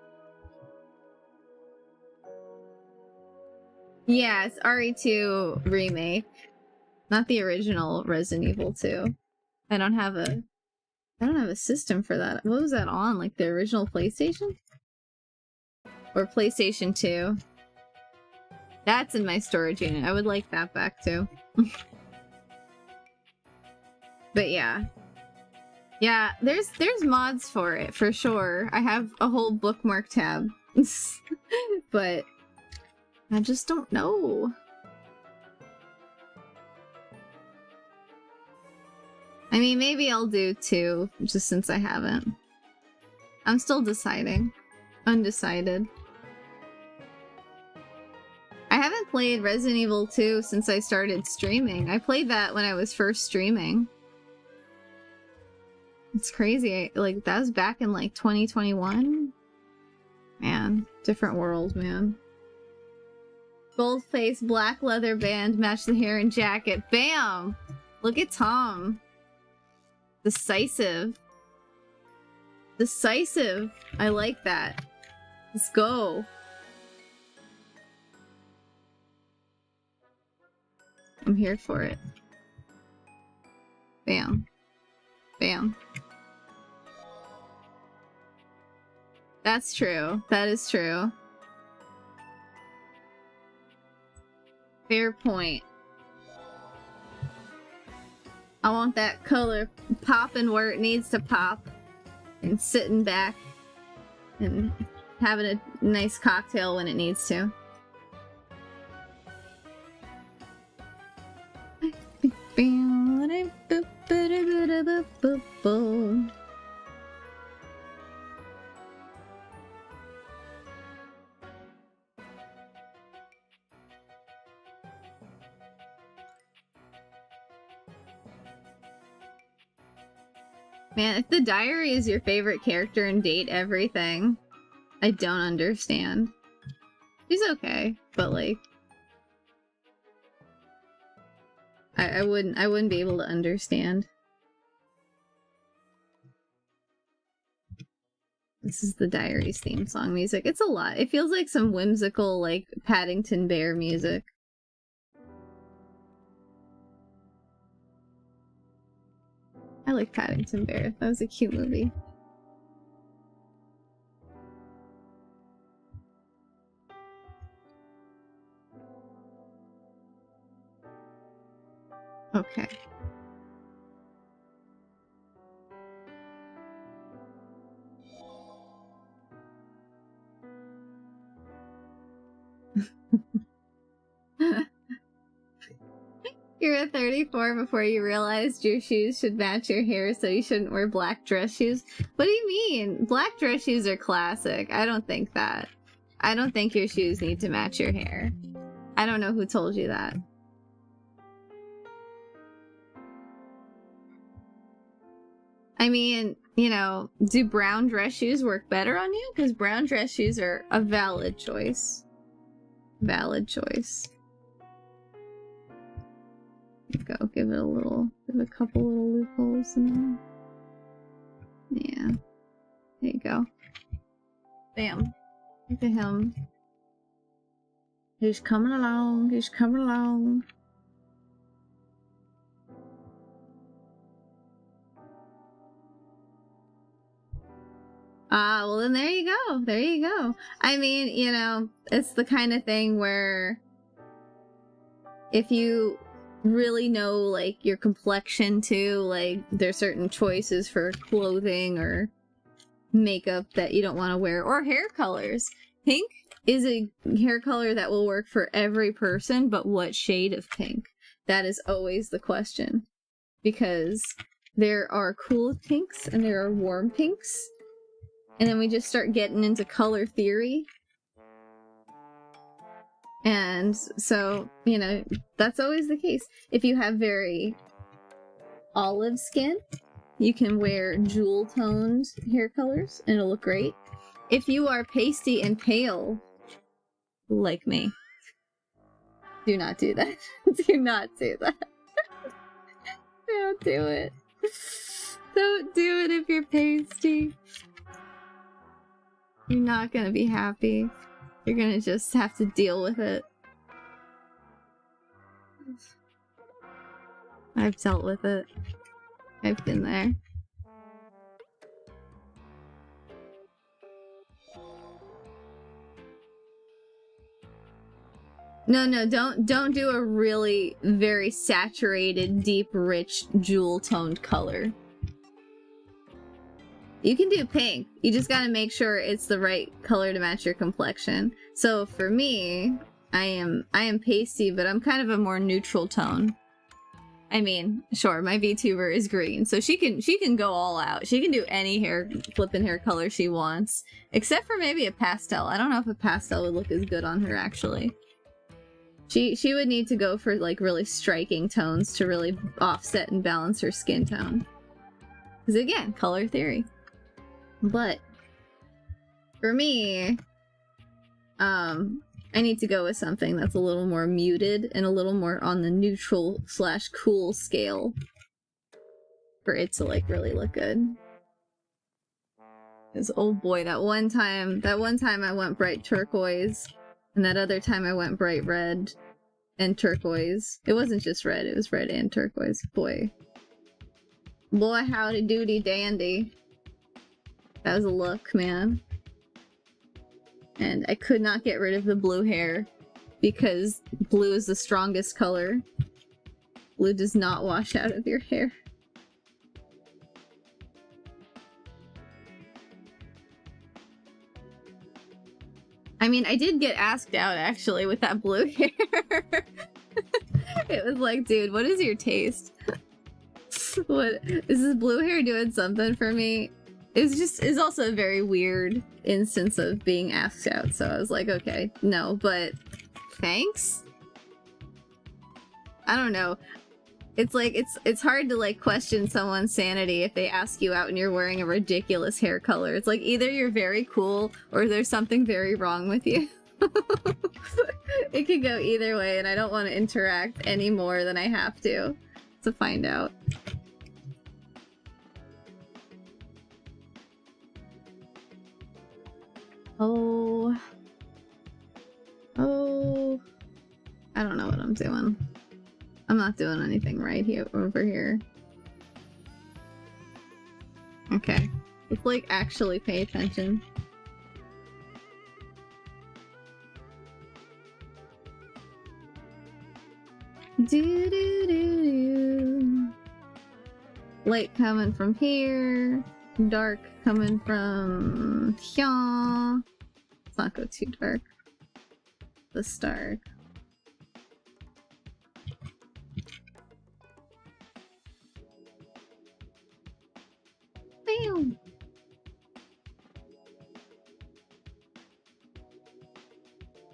Yeah, it's RE2 Remake. Not the original Resident Evil 2. I don't have a system for that. What was that on? Like the original PlayStation? Or PlayStation 2? That's in my storage unit. I would like that back too. But yeah. Yeah, there's mods for it, for sure. I have a whole bookmark tab. But I just don't know. I mean, maybe I'll do 2, just since I haven't. I'm still deciding. Undecided. I haven't played Resident Evil 2 since I started streaming. I played that when I was first streaming. It's crazy. Like, that was back in, like, 2021? Man, different world, man. Gold face, black leather band, match the hair and jacket. Bam! Look at Tom. Decisive. Decisive. I like that. Let's go. I'm here for it. Bam. Bam. That's true. That is true. Fair point. I want that color popping where it needs to pop. And sitting back. And having a nice cocktail when it needs to. Bam. Man, if the diary is your favorite character and date everything, I don't understand. She's okay, but like I wouldn't be able to understand. This is the Diaries theme song music. It's a lot. It feels like some whimsical, like, Paddington Bear music. I like Paddington Bear. That was a cute movie. Okay. You're at 34 before you realized your shoes should match your hair, so you shouldn't wear black dress shoes. What do you mean? Black dress shoes are classic. I don't think that. I don't think your shoes need to match your hair. I don't know who told you that. I mean, you know, do brown dress shoes work better on you? Because brown dress shoes are a valid choice. Valid choice. Go, give it a couple little loopholes in there. Yeah. There you go. Bam. Look at him. He's coming along, he's coming along. Well then there you go. There you go. I mean, you know, it's the kind of thing where if you really know, like, your complexion too, like, there's certain choices for clothing or makeup that you don't want to wear, or hair colors. Pink is a hair color that will work for every person, but what shade of pink? That is always the question. Because there are cool pinks and there are warm pinks. And then we just start getting into color theory. And so, you know, that's always the case. If you have very olive skin, you can wear jewel-toned hair colors and it'll look great. If you are pasty and pale, like me, do not do that. Do not do that. Don't do it. Don't do it if you're pasty. You're not gonna be happy. You're gonna just have to deal with it. I've dealt with it. I've been there. No, don't do a really very saturated, deep, rich, jewel-toned color. You can do pink. You just gotta make sure it's the right color to match your complexion. So for me, I am pasty, but I'm kind of a more neutral tone. I mean, sure, my VTuber is green, so she can go all out. She can do any flippin' hair color she wants, except for maybe a pastel. I don't know if a pastel would look as good on her, actually. She would need to go for, like, really striking tones to really offset and balance her skin tone. Because again, color theory. But for me, I need to go with something that's a little more muted and a little more on the neutral/cool scale for it to, like, really look good. Because, oh boy, that one time I went bright turquoise, and that other time I went bright red and turquoise. It wasn't just red, it was red and turquoise. Boy, howdy doody dandy. That was a look, man. And I could not get rid of the blue hair because blue is the strongest color. Blue does not wash out of your hair. I mean, I did get asked out, actually, with that blue hair. It was like, dude, what is your taste? What is this blue hair doing something for me? It's also a very weird instance of being asked out, so I was like, okay, no, but thanks? I don't know. It's like, it's hard to like question someone's sanity if they ask you out and you're wearing a ridiculous hair color. It's like either you're very cool or there's something very wrong with you. It could go either way, and I don't want to interact any more than I have to find out. Oh. I don't know what I'm doing. I'm not doing anything right here over here. Okay. Let's like actually pay attention. Do do do do. Light coming from here. Dark coming from here. Let's not go too dark. This dark. Bam.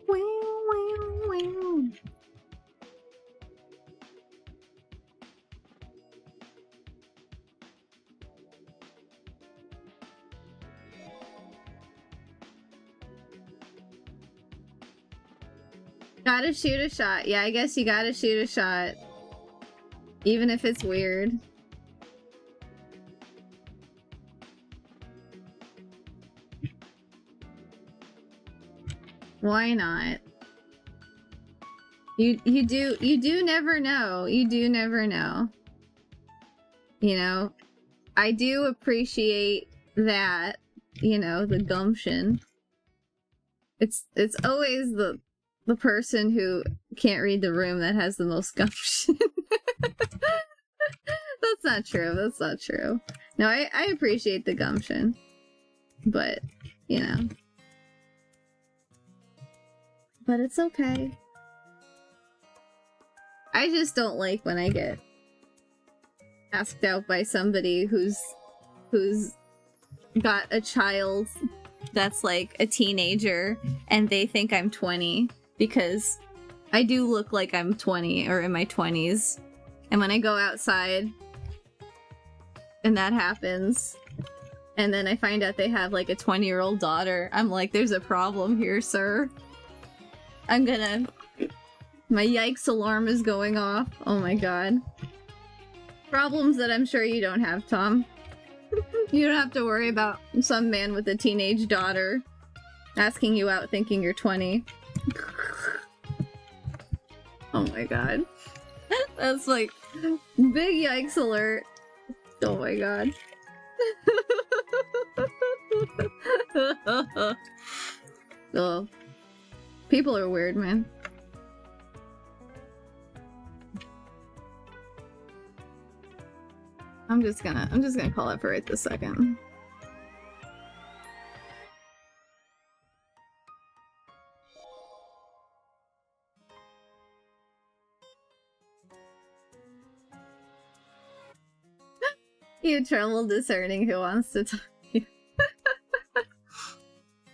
Wow, wow, wow. Gotta shoot a shot. Yeah, I guess you gotta shoot a shot. Even if it's weird. Why not? You do never know. You do never know. You know? I do appreciate that, you know, the gumption. It's always the person who can't read the room that has the most gumption. That's not true. That's not true. No, I appreciate the gumption. But, you know. But it's okay. I just don't like when I get asked out by somebody who's got a child that's like a teenager and they think I'm 20, because I do look like I'm 20 or in my 20s. And when I go outside and that happens, and then I find out they have like a 20-year-old daughter, I'm like, there's a problem here, sir. My yikes alarm is going off. Oh my god. Problems that I'm sure you don't have, Tom. You don't have to worry about some man with a teenage daughter asking you out thinking you're 20. Oh my god. That's like big yikes alert. Oh my god. Oh. People are weird, man. I'm just gonna call it for right this second. You have trouble discerning who wants to talk to you.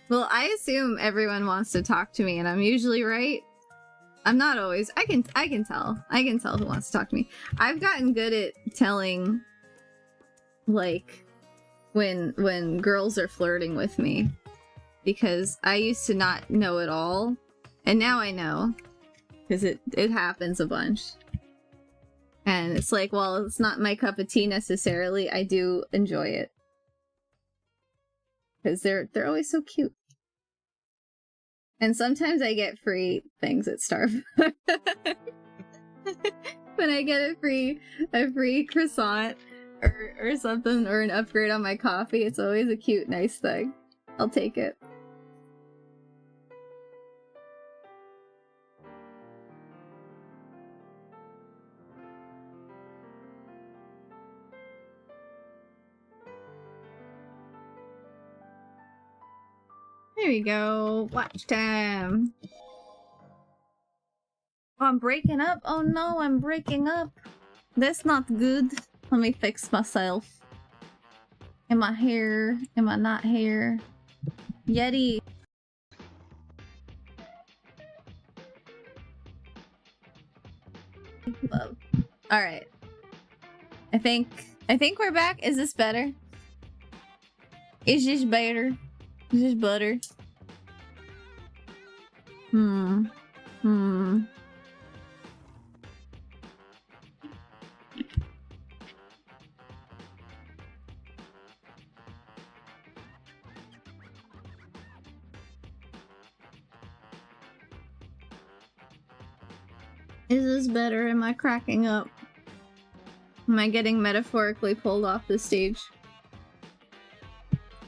Well, I assume everyone wants to talk to me, and I'm usually right. I'm not always. I can tell. I can tell who wants to talk to me. I've gotten good at telling, like, when girls are flirting with me, because I used to not know at all, and now I know, because it happens a bunch. And it's like, well, it's not my cup of tea necessarily. I do enjoy it. Because they're always so cute. And sometimes I get free things at Starbucks. When I get a free croissant or something, or an upgrade on my coffee, it's always a cute, nice thing. I'll take it. There we go. Watch time. Oh, I'm breaking up. Oh no, I'm breaking up. That's not good. Let me fix myself. Am I here? Am I not here? Yeti. Love. All right. I think we're back. Is this better? Is this better? Is this butter? Is this better? Am I cracking up? Am I getting metaphorically pulled off the stage?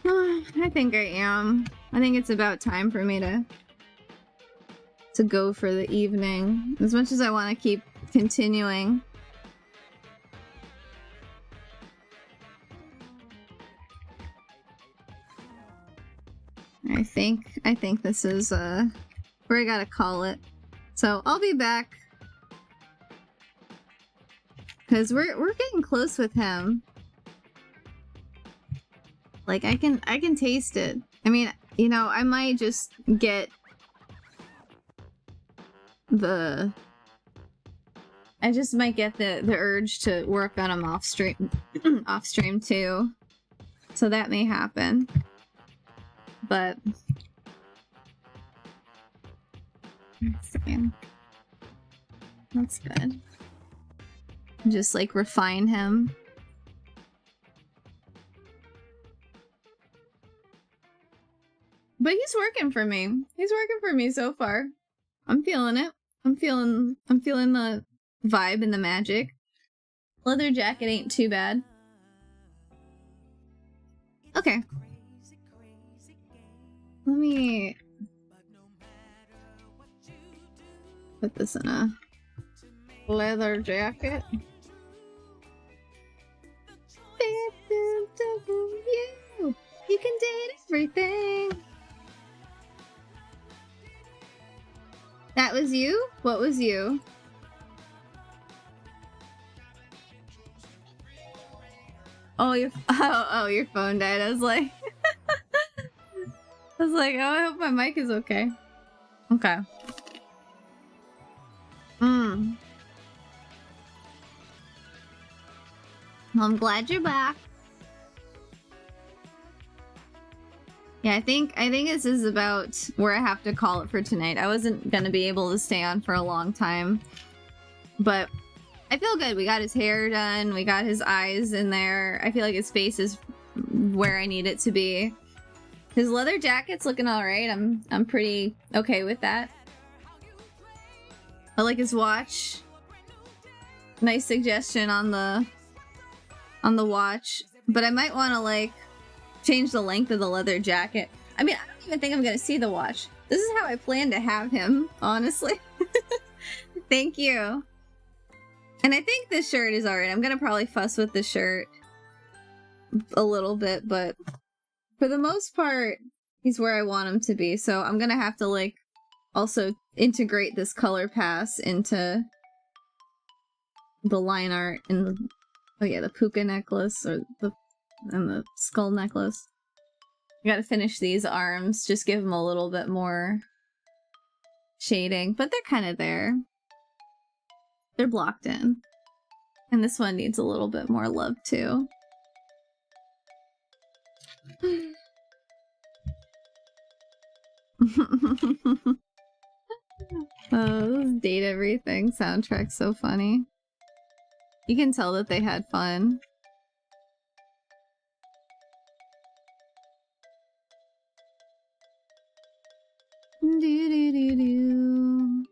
I think I am. I think it's about time for me to go for the evening. As much as I want to keep continuing. I think this is where I gotta call it. So I'll be back. Cause we're getting close with him. Like I can taste it. I mean, you know, I might just get the urge to work on him off stream too. So that may happen. But let's see. That's good. Just like refine him. But he's working for me. He's working for me so far. I'm feeling it. I'm feeling the vibe and the magic. Leather jacket ain't too bad. Okay. Let me put this in a leather jacket. You can date everything. That was you? What was you? Oh, your phone died. I was like, oh, I hope my mic is okay. Okay. Well, I'm glad you're back. Yeah, I think this is about where I have to call it for tonight. I wasn't gonna be able to stay on for a long time, but I feel good. We got his hair done. We got his eyes in there. I feel like his face is where I need it to be. His leather jacket's looking all right. I'm pretty okay with that. I like his watch. Nice suggestion on the watch, but I might want to like change the length of the leather jacket. I mean, I don't even think I'm gonna see the watch. This is how I plan to have him, honestly. Thank you. And I think this shirt is alright. I'm gonna probably fuss with the shirt a little bit, but for the most part, he's where I want him to be. So I'm gonna have to like also integrate this color pass into the line art and the, oh yeah, the puka necklace and the skull necklace. I gotta finish these arms, just give them a little bit more shading, but they're kind of there. They're blocked in. And this one needs a little bit more love too. Oh, this Date Everything soundtrack's so funny. You can tell that they had fun. Do-do-do-do.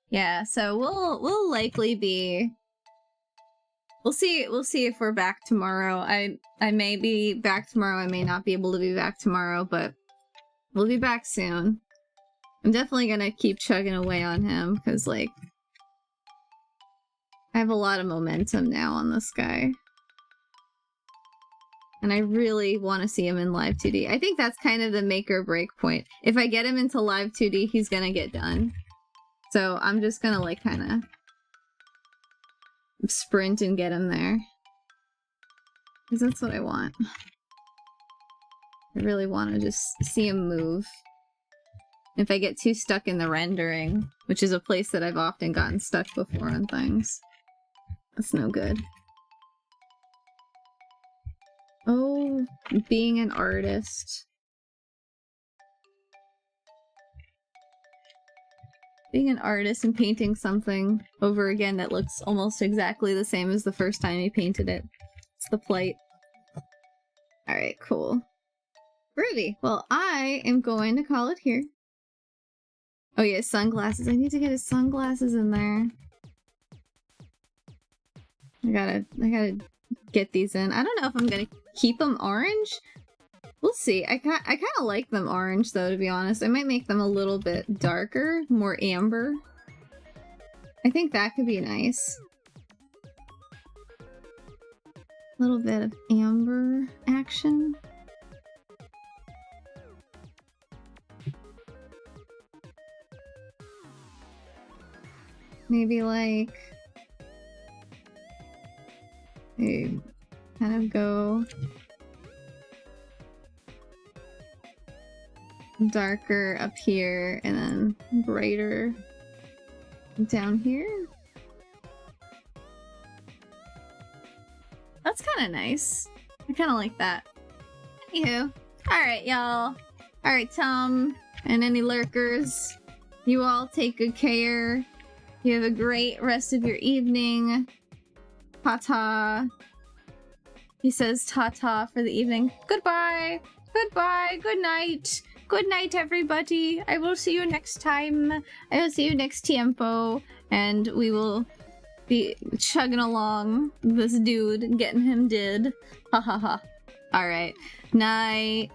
Yeah, so we'll likely be. We'll see if we're back tomorrow. I may be back tomorrow. I may not be able to be back tomorrow, but we'll be back soon. I'm definitely gonna keep chugging away on him because like I have a lot of momentum now on this guy. And I really want to see him in live 2D. I think that's kind of the make or break point. If I get him into live 2D, he's gonna get done. So I'm just gonna like kind of sprint and get him there. Because that's what I want. I really want to just see him move. If I get too stuck in the rendering, which is a place that I've often gotten stuck before on things, that's no good. Oh, being an artist. Being an artist and painting something over again that looks almost exactly the same as the first time you painted it. It's the plight. Alright, cool. Pretty. Well, I am going to call it here. Oh yeah, sunglasses. I need to get his sunglasses in there. I gotta get these in. I don't know if I'm gonna keep them orange. We'll see. I kind of like them orange, though, to be honest. I might make them a little bit darker, more amber. I think that could be nice. A little bit of amber action. Maybe like... kind of go darker up here and then brighter down here. That's kind of nice. I kind of like that. Anywho, alright y'all. Alright Tom and any lurkers, you all take good care. You have a great rest of your evening. Ta-ta. He says ta-ta for the evening. Goodbye. Goodbye. Good night. Good night, everybody. I will see you next time. I will see you next tiempo. And we will be chugging along this dude and getting him did. Ha ha ha. Alright. Night.